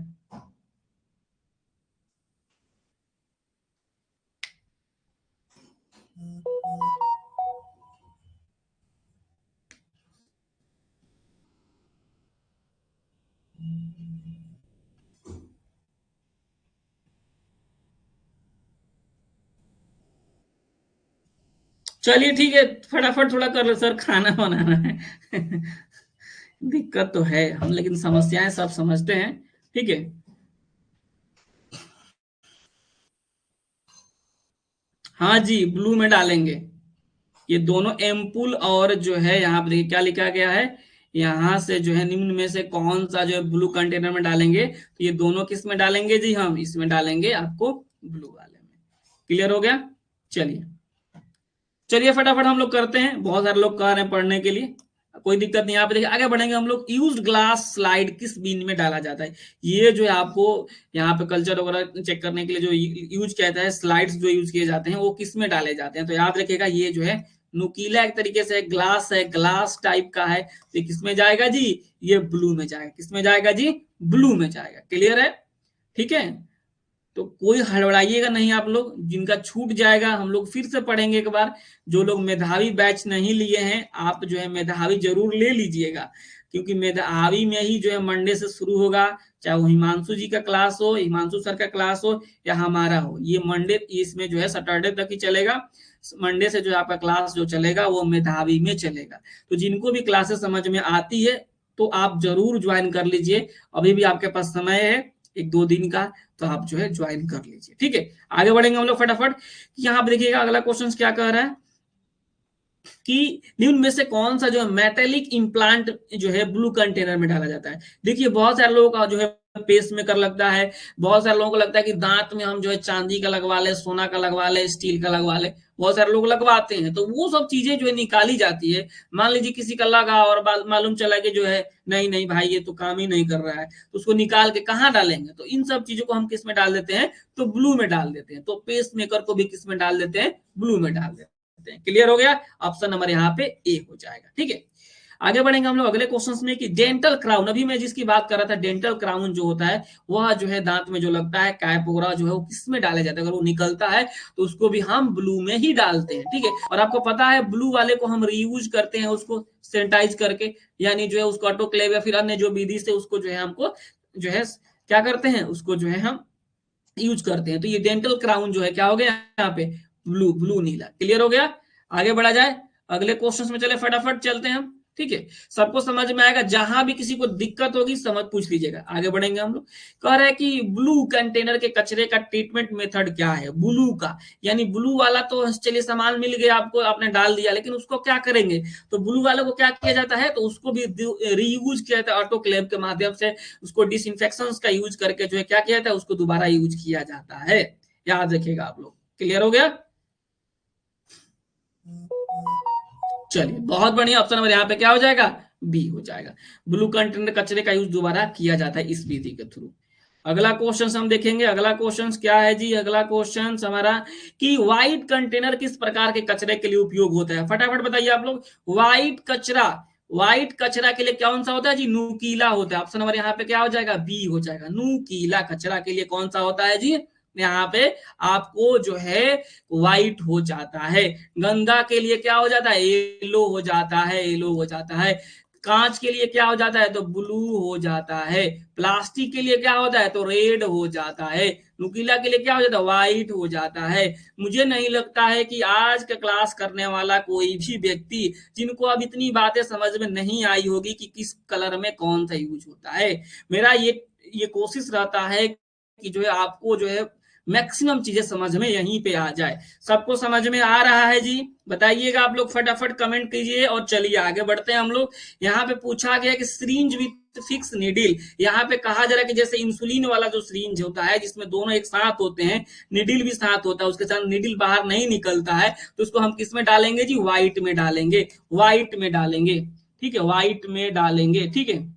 चलिए ठीक है, फटाफट थोड़ा कर लो सर, खाना बनाना है दिक्कत तो है हम, लेकिन समस्याएं सब समझते हैं, ठीक है। हाँ जी ब्लू में डालेंगे, ये दोनों एम्पुल और जो है यहाँ पे देखिए क्या लिखा गया है, यहाँ से जो है निम्न में से कौन सा जो है ब्लू कंटेनर में डालेंगे, तो ये दोनों किस में डालेंगे जी, हम इसमें डालेंगे आपको ब्लू वाले में। क्लियर हो गया, चलिए चलिए फटाफट हम लोग करते हैं, बहुत सारे लोग कह रहे हैं पढ़ने के लिए, कोई दिक्कत नहीं। यहाँ पे देखिए आगे बढ़ेंगे हम लोग, यूज्ड ग्लास स्लाइड किस बीन में डाला जाता है, ये जो है आपको यहाँ पे कल्चर वगैरह चेक करने के लिए जो यूज कहता है, स्लाइड्स जो यूज किए जाते हैं वो किस में डाले जाते हैं, तो याद रखिएगा ये जो है नुकीला एक तरीके से ग्लास है, ग्लास टाइप का है, तो किस में जाएगा जी, ये ब्लू में जाएगा, किस में जाएगा जी, ब्लू में जाएगा। क्लियर है, ठीक है। तो कोई हड़बड़ाइएगा नहीं आप लोग, जिनका छूट जाएगा हम लोग फिर से पढ़ेंगे एक बार, जो लोग मेधावी बैच नहीं लिए हैं आप जो है मेधावी जरूर ले लीजिएगा, क्योंकि मेधावी में ही जो है मंडे से शुरू होगा, चाहे वो हिमांशु जी का क्लास हो, हिमांशु सर का क्लास हो या हमारा हो, ये मंडे इसमें जो है सैटरडे तक ही चलेगा, मंडे से जो आपका क्लास जो चलेगा वो मेधावी में चलेगा। तो जिनको भी क्लासेस समझ में आती है तो आप जरूर ज्वाइन कर लीजिए, अभी भी आपके पास समय है 1-2 दिन का, तो आप जो है ज्वाइन कर लीजिए, ठीक है। आगे बढ़ेंगे हम लोग फटाफट, यहाँ पे देखिएगा अगला क्वेश्चन क्या कह रहा है कि निम्न में से कौन सा जो है मेटेलिक इम्प्लांट जो है ब्लू कंटेनर में डाला जाता है। देखिए बहुत सारे लोगों का जो है पेस मेकर लगता है, बहुत सारे लोगों को लगता है कि दांत में हम जो है चांदी का लगवा ले, सोना का लगवा ले, स्टील का लगवा ले, बहुत सारे लोग लगवाते हैं, तो वो सब चीजें जो है निकाली जाती है। मान लीजिए किसी का लगा और मालूम चला कि जो है नहीं नहीं भाई ये तो काम ही नहीं कर रहा है, तो उसको निकाल के कहाँ डालेंगे, तो इन सब चीजों को हम किस में डाल देते हैं, तो ब्लू में डाल देते हैं, तो पेस मेकर को भी किस में डाल देते हैं, ब्लू में डाल देते हैं। क्लियर हो गया, ऑप्शन नंबर यहाँ पे ए हो जाएगा, ठीक है। आगे बढ़ेंगे हम लोग अगले क्वेश्चन में कि डेंटल क्राउन, अभी मैं जिसकी बात कर रहा था, डेंटल क्राउन जो होता है वह जो है दांत में जो लगता है, कैप वगैरह जो है वो किस में डाले जाते हैं, अगर वो निकलता है तो उसको भी हम ब्लू में ही डालते हैं, ठीक है। और आपको पता है ब्लू वाले को हम रीयूज करते हैं उसको सैनिटाइज करके, यानी जो है उसको ऑटोक्लेव या फिर अन्य जो विधि से उसको जो है हमको जो है क्या करते हैं, उसको जो है हम यूज करते हैं। तो ये डेंटल क्राउन जो है क्या हो गया यहाँ पे, ब्लू, ब्लू नीला। क्लियर हो गया, आगे बढ़ा जाए अगले क्वेश्चन में, चले फटाफट चलते हैं हम, ठीक है। सबको समझ में आएगा, जहां भी किसी को दिक्कत होगी समझ पूछ लीजिएगा। आगे बढ़ेंगे हम लोग, कह रहे हैं कि ब्लू कंटेनर के कचरे का ट्रीटमेंट मेथड क्या है, ब्लू का, यानी ब्लू वाला तो चलिए सामान मिल गया आपको, आपने डाल दिया, लेकिन उसको क्या करेंगे, तो ब्लू वाले को क्या किया जाता है, तो उसको भी रीयूज किया जाता है ऑटोक्लेव के माध्यम से, उसको डिसइंफेक्शन का यूज करके जो है क्या किया जाता है, उसको दोबारा यूज किया जाता है, याद रखिएगा आप लोग। क्लियर हो गया, चलिए बहुत बढ़िया, ऑप्शन नंबर यहाँ पे क्या हो जाएगा, बी हो जाएगा। ब्लू कंटेनर कचरे का यूज दोबारा किया जाता है इस विधि के थ्रू। अगला क्वेश्चन हम देखेंगे, अगला क्वेश्चन क्या है जी, अगला क्वेश्चन हमारा कि व्हाइट कंटेनर किस प्रकार के कचरे के लिए उपयोग होता है, फटाफट बताइए आप लोग। व्हाइट कचरा, व्हाइट कचरा के लिए कौन सा होता है जी, नुकीला होता है। ऑप्शन नंबर यहाँ पे क्या हो जाएगा, बी हो जाएगा। नुकीला कचरा के लिए कौन सा होता है जी, यहाँ पे आपको जो है व्हाइट हो जाता है। गंदा के लिए क्या हो जाता है, येलो हो जाता है, येलो हो जाता है। कांच के लिए क्या हो जाता है, तो ब्लू हो जाता है। प्लास्टिक के लिए क्या होता है, तो रेड हो जाता है। नुकीला के लिए क्या हो जाता है, व्हाइट हो जाता है। मुझे नहीं लगता है कि आज का क्लास करने वाला कोई भी व्यक्ति जिनको अब इतनी बातें समझ में नहीं आई होगी कि किस कलर में कौन सा यूज होता है। मेरा ये कोशिश रहता है कि जो है आपको जो है मैक्सिमम चीजें समझ में यहीं पे आ जाए। सबको समझ में आ रहा है जी, बताइएगा आप लोग, फटाफट कमेंट कीजिए और चलिए आगे बढ़ते हैं हम लोग। यहाँ पे पूछा गया कि सिरिंज विथ फिक्स निडिल, यहाँ पे कहा जा रहा है कि जैसे इंसुलिन वाला जो सिरिंज होता है जिसमें दोनों एक साथ होते हैं, निडिल भी साथ होता है, उसके साथ निडिल बाहर नहीं निकलता है, तो उसको हम किस में डालेंगे जी, व्हाइट में डालेंगे, व्हाइट में डालेंगे, ठीक है, व्हाइट में डालेंगे, ठीक है।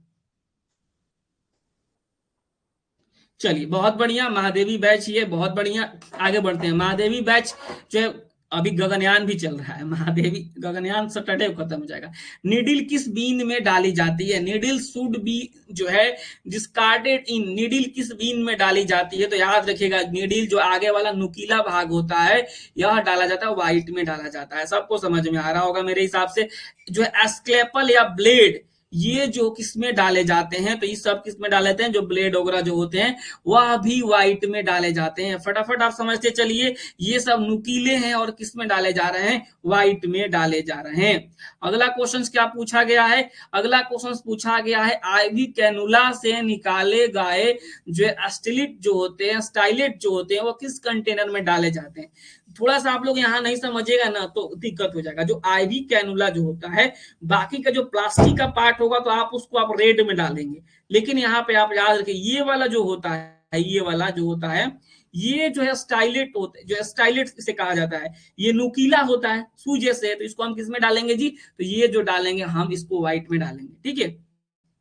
चलिए बहुत बढ़िया, महादेवी बैच, ये बहुत बढ़िया। आगे बढ़ते हैं, महादेवी बैच जो है अभी गगनयान भी चल रहा है, महादेवी गगनयान सैटरडे खत्म हो जाएगा। नीडिल किस बीन में डाली जाती है, नीडिल शुड बी जो है डिस्कार्डेड इन, नीडिल किस बीन में डाली जाती है, तो याद रखिएगा नीडिल जो आगे वाला नुकीला भाग होता है यह डाला जाता है, व्हाइट में डाला जाता है। सबको समझ में आ रहा होगा मेरे हिसाब से। जो है स्केपल या ब्लेड, ये जो किसमें डाले जाते हैं, तो ये सब किसमें डाले जाते हैं, जो ब्लेड वगैरह जो होते हैं वह भी व्हाइट में डाले जाते हैं। फटाफट आप समझते चलिए, ये सब नुकीले हैं और किसमें डाले जा रहे हैं, व्हाइट में डाले जा रहे हैं। अगला क्वेश्चन क्या पूछा गया है, अगला क्वेश्चन पूछा गया है आईवी कैनुला से निकाले गए जो स्टिलेट जो होते हैं, स्टाइलेट जो होते हैं, वो किस कंटेनर में डाले जाते हैं। थोड़ा सा आप लोग यहाँ नहीं समझिएगा ना तो दिक्कत हो जाएगा। जो आईवी कैनुला जो होता है, बाकी का जो प्लास्टिक का पार्ट होगा तो आप उसको आप रेड में डालेंगे, लेकिन यहाँ पे आप याद रखिए ये वाला जो होता है, ये वाला जो होता है, ये जो है स्टाइलेट होता है, जो स्टाइलेट इसे कहा जाता है, ये नुकीला होता है सुई जैसे, तो इसको हम किस में डालेंगे जी, तो ये जो डालेंगे हम इसको व्हाइट में डालेंगे, ठीक है,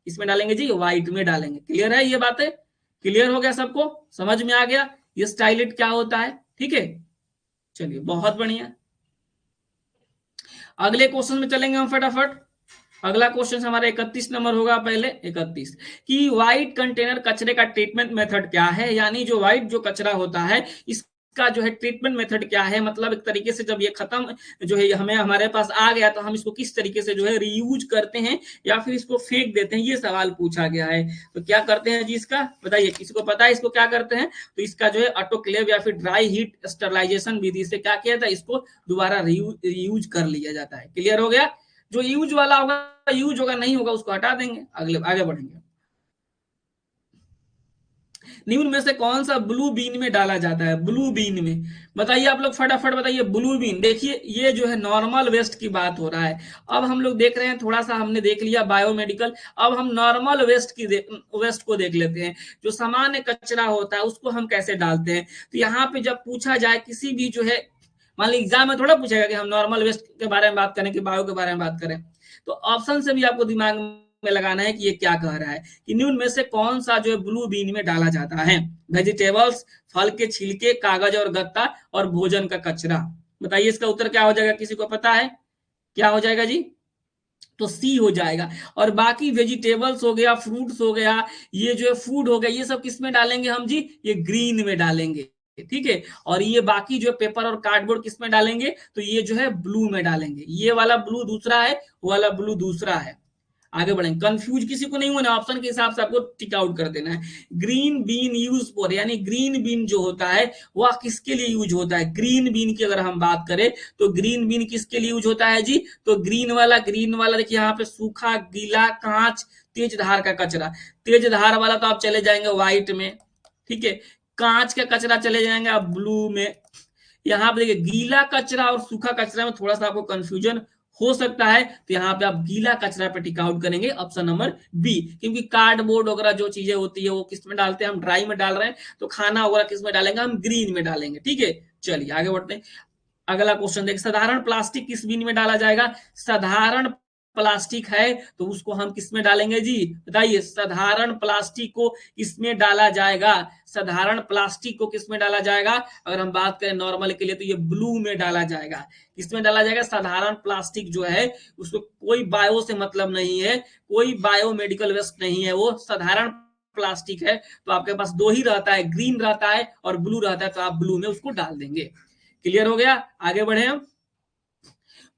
इसमें डालेंगे जी, व्हाइट में डालेंगे। क्लियर है ये बातें, क्लियर हो गया सबको, समझ में आ गया ये स्टाइलेट क्या होता है, ठीक है। चलिए बहुत बढ़िया, अगले क्वेश्चन में चलेंगे हम फटाफट। अगला क्वेश्चन हमारा 31 नंबर होगा, पहले 31 कि व्हाइट कंटेनर कचरे का ट्रीटमेंट मेथड क्या है, यानी जो व्हाइट जो कचरा होता है इसका जो है ट्रीटमेंट मेथड क्या है, मतलब एक तरीके से जब ये खत्म जो है हमें हमारे पास आ गया तो हम इसको किस तरीके से जो है रीयूज करते हैं या फिर इसको फेंक देते हैं, ये सवाल पूछा गया है। तो क्या करते हैं जी इसका, बताइए, किसी को पता है इसको क्या करते हैं, तो इसका जो है ऑटोक्लेव या फिर ड्राई हीट स्टरलाइजेशन विधि से क्या किया जाता है, इसको दोबारा रीयूज कर लिया जाता है। क्लियर हो गया, जो यूज वाला होगा यूज होगा, नहीं होगा उसको हटा देंगे। अगले आगे बढ़ेंगे, निम्न में से कौन सा ब्लू बीन में डाला जाता है, ब्लू बीन में, बताइए आप लोग फटाफट बताइए। ब्लू बीन, देखिए ये जो है नॉर्मल वेस्ट की बात हो रहा है। अब हम लोग देख रहे हैं, थोड़ा सा हमने देख लिया बायोमेडिकल, अब हम नॉर्मल वेस्ट को देख लेते हैं। जो सामान्य कचरा होता है उसको हम कैसे डालते हैं, तो यहाँ पे जब पूछा जाए किसी भी जो है, मान ली एग्जाम में थोड़ा पूछेगा कि हम नॉर्मल वेस्ट के बारे में बात करें कि बायो के बारे में बात करें, तो ऑप्शन से भी आपको दिमाग में लगाना है कि ये क्या कह रहा है, कि निम्न में से कौन सा जो है ब्लू बीन में डाला जाता है, वेजिटेबल्स, फल के छिलके, कागज और गत्ता और भोजन का कचरा। बताइए इसका उत्तर क्या हो जाएगा, किसी को पता है क्या हो जाएगा जी, तो सी हो जाएगा। और बाकी वेजिटेबल्स हो गया, फ्रूट्स हो गया, ये जो है फूड हो गया, ये सब किस में डालेंगे हम जी? ये ग्रीन में डालेंगे, ठीक है। और ये बाकी जो पेपर और कार्डबोर्ड किस में डालेंगे? तो ये जो है ब्लू में डालेंगे। ये वाला ब्लू दूसरा है, वो वाला ब्लू दूसरा है। आगे बढ़ेंगे, कंफ्यूज किसी को नहीं होना, ऑप्शन के हिसाब से आपको टिक आउट कर देना है। ग्रीन बीन यूज फॉर, यानी ग्रीन बीन जो होता है वह किसके लिए यूज होता है? ग्रीन बीन की अगर हम बात करें तो ग्रीन बीन किसके लिए यूज होता है जी? तो ग्रीन वाला देखिए यहाँ पे सूखा, गीला, कांच, तेज धार का कचरा। तेज धार वाला तो आप चले जाएंगे व्हाइट में, ठीक है। कांच का कचरा चले जाएंगे आप ब्लू में। यहाँ पे देखिए गीला कचरा और सूखा कचरा में थोड़ा सा आपको कंफ्यूजन हो सकता है, तो यहाँ पे आप गीला कचरा पे टिक आउट करेंगे ऑप्शन नंबर बी। क्योंकि कार्डबोर्ड वगैरह जो चीजें होती है वो किस में डालते हैं? हम ड्राई में डाल रहे हैं, तो खाना वगैरह किस में डालेंगे? हम ग्रीन में डालेंगे, ठीक है। चलिए आगे बढ़ते हैं। अगला क्वेश्चन देख, साधारण प्लास्टिक किस बिन में डाला जाएगा? साधारण प्लास्टिक है तो उसको हम किस में डालेंगे जी? बताइए, साधारण प्लास्टिक को किसमें डाला जाएगा? साधारण प्लास्टिक को किसमें डाला जाएगा? अगर हम बात करें नॉर्मल के लिए तो ये ब्लू में डाला जाएगा। किसमें डाला जाएगा? साधारण प्लास्टिक जो है उसको कोई बायो से मतलब नहीं है, कोई बायोमेडिकल वेस्ट नहीं है, वो साधारण प्लास्टिक है। तो आपके पास दो ही रहता है, ग्रीन रहता है और ब्लू रहता है, तो आप ब्लू में उसको डाल देंगे। क्लियर हो गया? आगे बढ़े हम।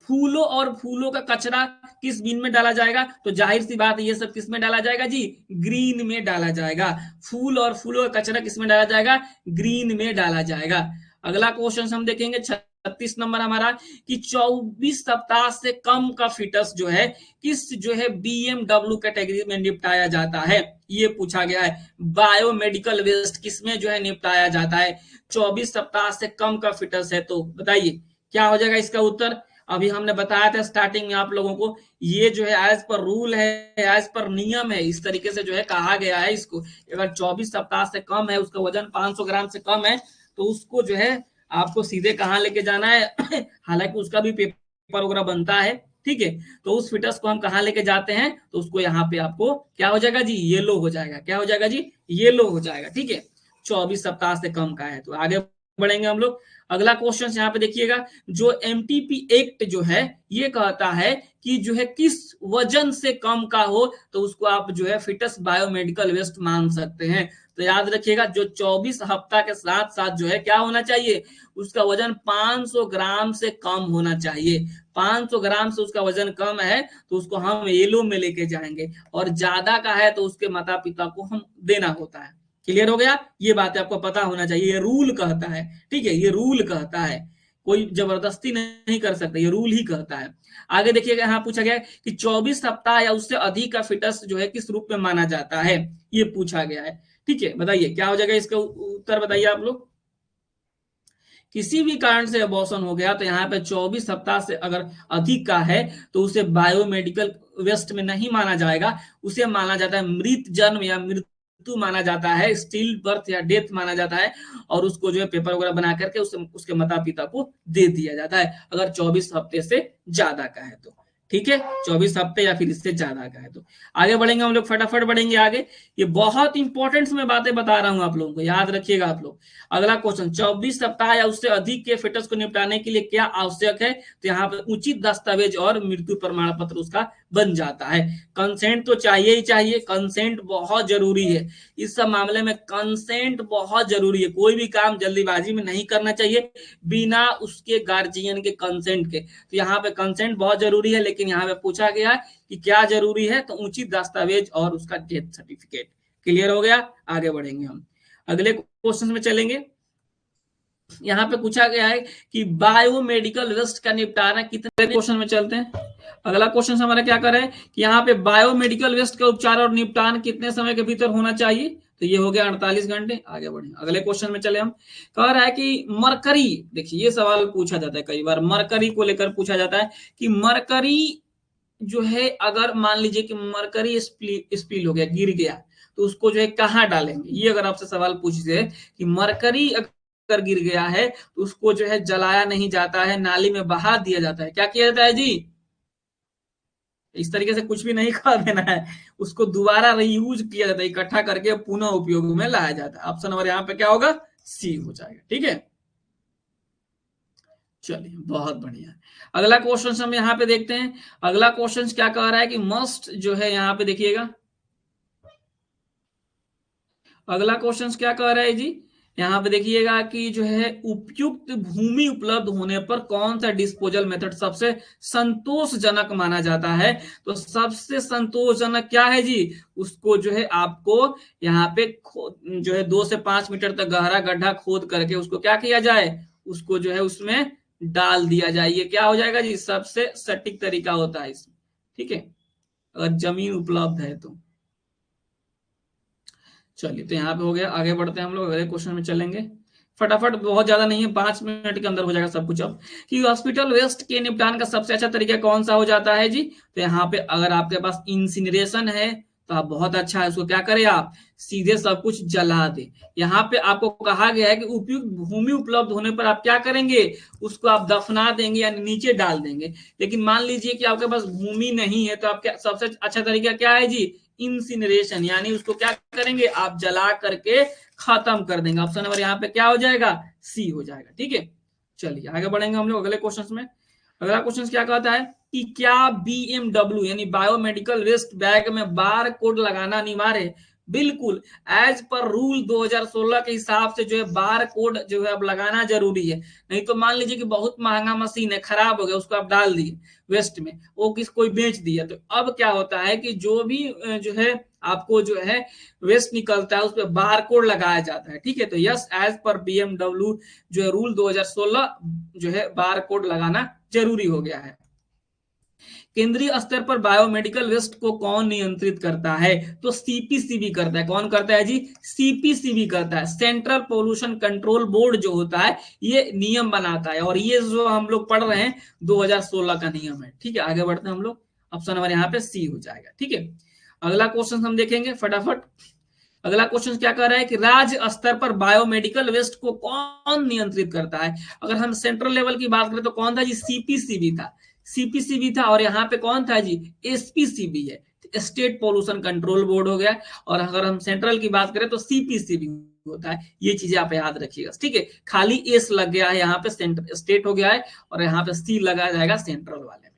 फूलों और फूलों का कचरा किस बिन में डाला जाएगा? तो जाहिर सी बात है ये सब किस में डाला जाएगा जी? ग्रीन में डाला जाएगा। फूल और फूलों का कचरा किस में डाला जाएगा? ग्रीन में डाला जाएगा। अगला क्वेश्चन हम देखेंगे 36 नंबर हमारा, कि 24 सप्ताह से कम का फिटस जो है किस जो है बीएमडब्ल्यू कैटेगरी में निपटाया जाता है? ये पूछा गया है। बायोमेडिकल वेस्ट किसमें जो है निपटाया जाता है? 24 सप्ताह से कम का फिटस है, तो बताइए क्या हो जाएगा इसका उत्तर? अभी हमने बताया था स्टार्टिंग में आप लोगों को, ये जो है एज पर रूल है, एज पर नियम है, इस तरीके से जो है कहा गया है इसको। अगर 24 सप्ताह से कम है, उसका वजन 500 ग्राम से कम है, तो उसको जो है आपको सीधे कहाँ लेके जाना है? हालांकि उसका भी पेपर वगैरह बनता है, ठीक है। तो उस फिटस को हम कहाँ लेके जाते हैं? तो उसको यहाँ पे आपको क्या हो जाएगा जी? येलो हो जाएगा। क्या हो जाएगा जी? येलो हो जाएगा, ठीक है। 24 सप्ताह से कम का है। तो आगे बढ़ेंगे हम लोग। अगला क्वेश्चन यहाँ पे देखिएगा, जो एमटीपी एक्ट जो है ये कहता है कि जो है किस वजन से कम का हो तो उसको आप जो है फिटस बायोमेडिकल वेस्ट मान सकते हैं। तो याद रखिएगा, जो 24 हफ्ता के साथ साथ जो है क्या होना चाहिए? उसका वजन 500 ग्राम से कम होना चाहिए। 500 ग्राम से उसका वजन कम है तो उसको हम येलो में लेके जाएंगे, और ज्यादा का है तो उसके माता पिता को हम देना होता है। क्लियर हो गया? ये बात आपको पता होना चाहिए, ये रूल कहता है, ठीक है। ये रूल कहता है, कोई जबरदस्ती नहीं कर सकता, ये रूल ही कहता है। आगे देखिएगा, यहाँ पूछा गया है कि 24 सप्ताह या उससे अधिक का फिटस जो है किस रूप में माना जाता है? ये पूछा गया है, ठीक है। बताइए क्या हो जाएगा इसका उत्तर? बताइए आप लोग। किसी भी कारण से अबॉर्शन हो गया तो यहाँ पे 24 सप्ताह से अगर अधिक का है तो उसे बायोमेडिकल वेस्ट में नहीं माना जाएगा, उसे माना जाता है मृत जन्म या मृत्यु माना जाता है, स्टिल बर्थ या डेथ माना जाता है। और उसको जो है पेपर वगैरह बना करके उसके माता पिता को दे दिया जाता है, अगर 24 हफ्ते से ज्यादा का है तो, ठीक है। 24 हफ्ते या फिर इससे ज्यादा का है तो। आगे बढ़ेंगे हम लोग, फटाफट बढ़ेंगे आगे। ये बहुत इंपॉर्टेंट मैं बातें बता रहा हूं आप लोगों को, याद रखिएगा आप लोग। अगला क्वेश्चन, 24 सप्ताह या उससे अधिक के फिटस को निपटाने के लिए क्या आवश्यक है? तो यहाँ पर उचित दस्तावेज और मृत्यु प्रमाण पत्र उसका बन जाता है। कंसेंट तो चाहिए ही चाहिए, कंसेंट बहुत जरूरी है इस सब मामले में। कंसेंट बहुत जरूरी है, कोई भी काम जल्दीबाजी में नहीं करना चाहिए बिना उसके गार्जियन के कंसेंट के। तो यहाँ पे कंसेंट बहुत जरूरी है, लेकिन यहाँ पे पूछा गया है कि क्या जरूरी है? तो उचित दस्तावेज और उसका डेथ सर्टिफिकेट। क्लियर हो गया? आगे बढ़ेंगे हम, अगले क्वेश्चन में चलेंगे। यहाँ पे पूछा गया है कि बायोमेडिकल वेस्ट का निपटारा कितने, क्वेश्चन में चलते हैं। अगला क्वेश्चन हमारा क्या कर रहा है कि यहाँ पे बायोमेडिकल वेस्ट का उपचार और निपटान कितने समय के भीतर होना चाहिए? तो ये हो गया 48 घंटे। आगे बढ़े, अगले क्वेश्चन में चले हम। कह रहा है कि मरकरी, देखिए ये सवाल पूछा जाता है कई बार, मरकरी को लेकर पूछा जाता है कि मरकरी जो है, अगर मान लीजिए कि मरकरी स्पिल हो गया, गिर गया, तो उसको जो है कहाँ डालेंगे? ये अगर आपसे सवाल पूछ दे कि मरकरी अगर गिर गया है तो उसको जो है जलाया नहीं जाता है, नाली में बहा दिया जाता है। क्या किया जाता है जी? इस तरीके से कुछ भी नहीं कर देना है, उसको दोबारा रीयूज किया जाता है, इकट्ठा करके पुनः उपयोग में लाया जाता है। ऑप्शन नंबर यहाँ पे क्या होगा? सी हो जाएगा, ठीक है। चलिए बहुत बढ़िया। अगला क्वेश्चन हम यहाँ पे देखते हैं। अगला क्वेश्चन क्या कह रहा है कि मस्ट जो है यहाँ पे देखिएगा, अगला क्वेश्चन क्या कह रहा है जी, यहाँ पे देखिएगा कि जो है उपयुक्त भूमि उपलब्ध होने पर कौन सा डिस्पोजल मेथड सबसे संतोषजनक माना जाता है। तो सबसे संतोषजनक क्या है जी, उसको जो है आपको यहाँ पे जो है 2 से 5 मीटर तक गहरा गड्ढा खोद करके उसको क्या किया जाए, उसको जो है उसमें डाल दिया जाए। ये क्या हो जाएगा जी, सबसे सटीक तरीका होता है इसमें। ठीक है, अगर जमीन उपलब्ध है तो। चलिए तो यहाँ पे हो गया, आगे बढ़ते हैं हम लोग, अगले क्वेश्चन में चलेंगे फटाफट, बहुत ज्यादा नहीं है, 5 मिनट के अंदर हो जाएगा सब कुछ। अब कि हॉस्पिटल वेस्ट के निपटान का सबसे अच्छा तरीका कौन सा हो जाता है जी, तो यहाँ पे अगर आपके पास इंसिनरेशन है तो आप बहुत अच्छा है, उसको क्या करें आप सीधे सब कुछ जला दे। यहाँ पे आपको कहा गया है कि उपयुक्त भूमि उपलब्ध होने पर आप क्या करेंगे, उसको आप दफना देंगे यानी नीचे डाल देंगे। लेकिन मान लीजिए कि आपके पास भूमि नहीं है तो आप क्या, सबसे अच्छा तरीका क्या है जी, इंसिनरेशन, यानी उसको क्या करेंगे आप जला करके खत्म कर देंगे। ऑप्शन नंबर यहाँ पे क्या हो जाएगा, सी हो जाएगा। ठीक है, चलिए आगे बढ़ेंगे हम लोग अगले क्वेश्चन में। अगला क्वेश्चन क्या कहता है कि क्या बीएमडब्ल्यू यानी बायोमेडिकल वेस्ट बैग में बार कोड लगाना अनिवार्य है। बिल्कुल, एज पर रूल 2016 के हिसाब से जो है बार कोड जो है अब लगाना जरूरी है। नहीं तो मान लीजिए कि बहुत महंगा मशीन है, खराब हो गया, उसको आप डाल दिए वेस्ट में, वो किस कोई बेच दिया, तो अब क्या होता है कि जो भी जो है आपको जो है वेस्ट निकलता है उस पर बार कोड लगाया जाता है। ठीक है, तो यस, एज पर बीएमडब्ल्यू जो है रूल 2016 जो है बार कोड लगाना जरूरी हो गया है। केंद्रीय स्तर पर बायोमेडिकल वेस्ट को कौन नियंत्रित करता है, तो सीपीसीबी करता है। कौन करता है जी, सीपीसीबी करता है। सेंट्रल पोल्यूशन कंट्रोल बोर्ड जो होता है ये नियम बनाता है, और ये जो हम लोग पढ़ रहे हैं 2016 का नियम है। ठीक है, आगे बढ़ते हैं हम लोग, ऑप्शन नंबर यहाँ पे सी हो जाएगा। ठीक है, अगला क्वेश्चन हम देखेंगे फटाफट। अगला क्वेश्चन क्या कह रहा है कि राज्य स्तर पर बायोमेडिकल वेस्ट को कौन नियंत्रित करता है। अगर हम सेंट्रल लेवल की बात करें तो कौन था जी, सीपीसीबी था। सीपीसीबी था, और यहाँ पे कौन था जी, एसपीसीबी है, स्टेट पोल्यूशन कंट्रोल बोर्ड हो गया। और अगर हम सेंट्रल की बात करें तो सीपीसीबी होता है। ये चीजें आप याद रखिएगा। ठीक है, खाली एस लग गया है यहाँ पे, सेंटर स्टेट हो गया है, और यहाँ पे सी लगा जाएगा सेंट्रल वाले में।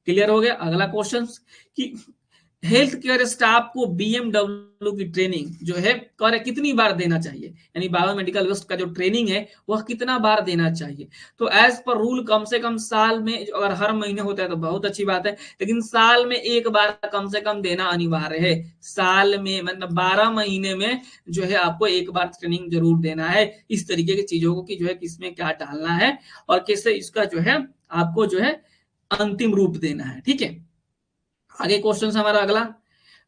क्लियर हो गया। अगला क्वेश्चन कि हेल्थ केयर स्टाफ को बीएमडब्ल्यू की ट्रेनिंग जो है कितनी बार देना चाहिए, यानी बायोमेडिकल वेस्ट का जो ट्रेनिंग है वह कितना बार देना चाहिए। तो एज पर रूल कम से कम साल में, अगर हर महीने होता है तो बहुत अच्छी बात है, लेकिन साल में एक बार कम से कम देना अनिवार्य है। साल में मतलब 12 महीने में जो है आपको एक बार ट्रेनिंग जरूर देना है, इस तरीके की चीजों को कि जो है किसमें क्या डालना है और कैसे इसका जो है आपको जो है अंतिम रूप देना है। ठीक है, आगे क्वेश्चन हमारा अगला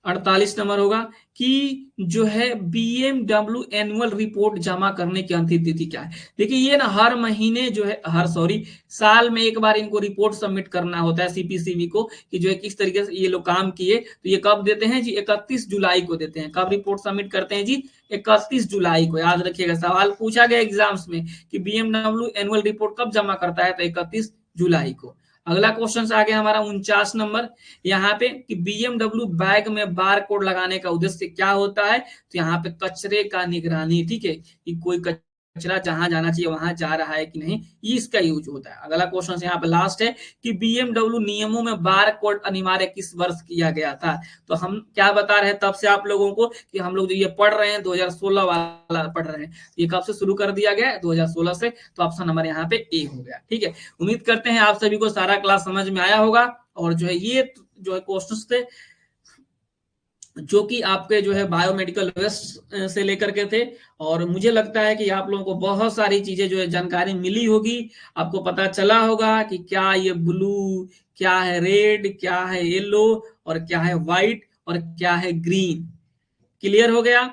48 नंबर होगा कि जो है बीएमडब्ल्यू एनुअल रिपोर्ट जमा करने की अंतिम तिथि क्या है। देखिए ये ना हर महीने जो है, हर सॉरी साल में एक बार इनको रिपोर्ट सबमिट करना होता है सीपीसीबी को, कि जो है किस तरीके से ये लोग काम किए। तो ये कब देते हैं जी, 31 जुलाई को देते हैं। कब रिपोर्ट सबमिट करते हैं जी, 31 जुलाई को। याद रखिएगा, सवाल पूछा गया एग्जाम्स में कि बीएमडब्ल्यू एनुअल रिपोर्ट कब जमा करता है, तो 31 जुलाई को। अगला क्वेश्चन आ गया हमारा 49 नंबर, यहाँ पे कि बीएमडब्ल्यू बैग में बार कोड लगाने का उद्देश्य क्या होता है। तो यहाँ पे कचरे का निगरानी, ठीक है, कि कोई कचरा जहां जाना चाहिए वहां जा रहा है कि नहीं, ये इसका यूज होता है। अगला क्वेश्चन यहाँ पे लास्ट है कि बीएमडब्ल्यू नियमों में बार कोड अनिवार्य किस वर्ष किया गया था। तो हम क्या बता रहे हैं तब से आप लोगों को कि हम लोग जो ये पढ़ रहे हैं 2016 वाला पढ़ रहे हैं, ये कब से शुरू कर दिया गया है, 2016 से। तो ऑप्शन नंबर यहाँ पे ए हो गया। ठीक है, उम्मीद करते हैं आप सभी को सारा क्लास समझ में आया होगा, और जो है ये जो है क्वेश्चंस थे जो कि आपके जो है बायोमेडिकल वेस्ट से लेकर के थे। और मुझे लगता है कि आप लोगों को बहुत सारी चीजें जो है जानकारी मिली होगी, आपको पता चला होगा कि क्या ये ब्लू, क्या है रेड, क्या है येलो, और क्या है व्हाइट, और क्या है ग्रीन। क्लियर हो गया।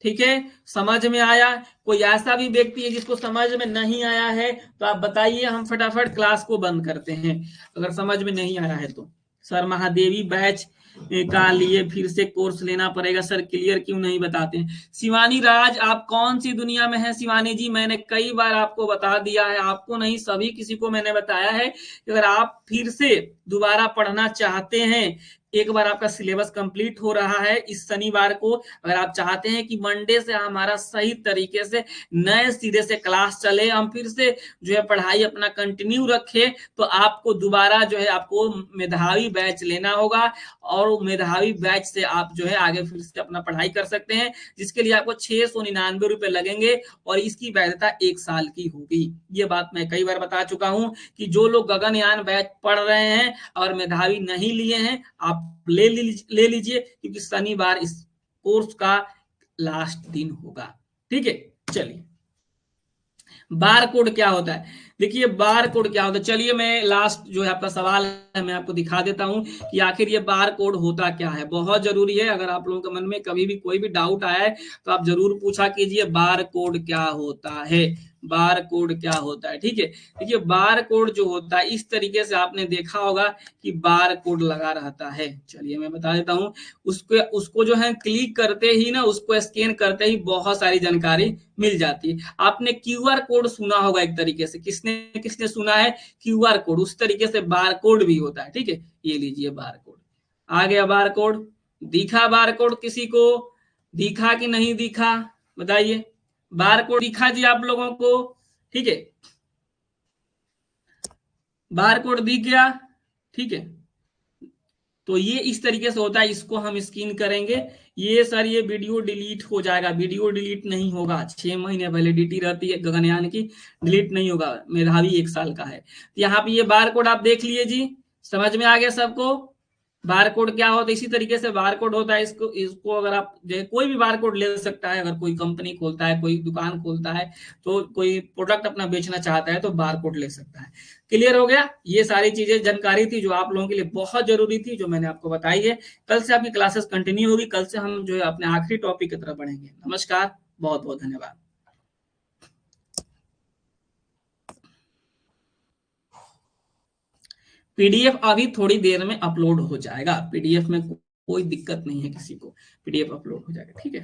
ठीक है, समझ में आया। कोई ऐसा भी व्यक्ति है जिसको समझ में नहीं आया है तो आप बताइए, हम फटाफट क्लास को बंद करते हैं अगर समझ में नहीं आया है तो। सर महादेवी बैच का लिए फिर से कोर्स लेना पड़ेगा सर, क्लियर क्यों नहीं बताते हैं। शिवानी राज, आप कौन सी दुनिया में है शिवानी जी, मैंने कई बार आपको बता दिया है, आपको नहीं सभी किसी को मैंने बताया है कि अगर आप फिर से दोबारा पढ़ना चाहते हैं एक बार आपका सिलेबस कंप्लीट हो रहा है इस शनिवार को। अगर आप चाहते हैं कि मंडे से हमारा सही तरीके से नए सिरे से क्लास चले, हम फिर से जो है पढ़ाई अपना कंटिन्यू रखें, तो आपको दोबारा जो है आपको मेधावी बैच लेना होगा, और मेधावी बैच से आप जो है आगे फिर से अपना पढ़ाई कर सकते हैं, जिसके लिए आपको 699 रुपए लगेंगे और इसकी वैधता 1 साल की होगी। ये बात मैं कई बार बता चुका हूं कि जो लोग गगनयान बैच पढ़ रहे हैं और मेधावी नहीं लिए हैं, आप ले लीजिए, क्योंकि शनिवार इस कोर्स का लास्ट दिन होगा। ठीक है, चलिए बार कोड क्या होता है। देखिए बार कोड क्या होता है, चलिए मैं लास्ट जो है आपका सवाल है मैं आपको दिखा देता हूं कि आखिर ये बार कोड होता क्या है। बहुत जरूरी है, अगर आप लोगों के मन में कभी भी कोई भी डाउट आया है तो आप जरूर पूछा कीजिए बार कोड क्या होता है, बार कोड क्या होता है। ठीक है, देखिए बार कोड जो होता है इस तरीके से आपने देखा होगा कि बार कोड लगा रहता है। चलिए मैं बता देता हूं, उसको जो है क्लिक करते ही ना, उसको स्कैन करते ही बहुत सारी जानकारी मिल जाती है। आपने क्यूआर कोड सुना होगा एक तरीके से, किसने किसने सुना है क्यूआर कोड, उस तरीके से बार कोड भी होता है। ठीक है, ये लीजिए बार कोड आ गया। बार कोड दिखा, बार कोड किसी को दिखा कि नहीं दिखा बताइए। बार कोड दिखा जी आप लोगों को, ठीक है, बार कोड दिख गया। ठीक है, तो ये इस तरीके से होता है, इसको हम स्कैन करेंगे। ये सर ये वीडियो डिलीट हो जाएगा, वीडियो डिलीट नहीं होगा, 6 महीने वैलिडिटी रहती है गगनयान की, डिलीट नहीं होगा, मेधावी 1 साल का है। तो यहाँ पे ये बार कोड आप देख लिए जी, समझ में आ गया सबको बार कोड क्या होता है। इसी तरीके से बार कोड होता है, इसको इसको अगर आप जो कोई भी बार कोड ले सकता है, अगर कोई कंपनी खोलता है, कोई दुकान खोलता है, तो कोई प्रोडक्ट अपना बेचना चाहता है तो बार कोड ले सकता है। क्लियर हो गया, ये सारी चीजें जानकारी थी जो आप लोगों के लिए बहुत जरूरी थी, जो मैंने आपको बताई है। कल से आपकी क्लासेस कंटिन्यू होगी, कल से हम जो है अपने आखिरी टॉपिक की तरफ बढ़ेंगे। नमस्कार, बहुत बहुत धन्यवाद। पीडीएफ अभी थोड़ी देर में अपलोड हो जाएगा, पीडीएफ में कोई दिक्कत नहीं है किसी को, पीडीएफ अपलोड हो जाएगा। ठीक है।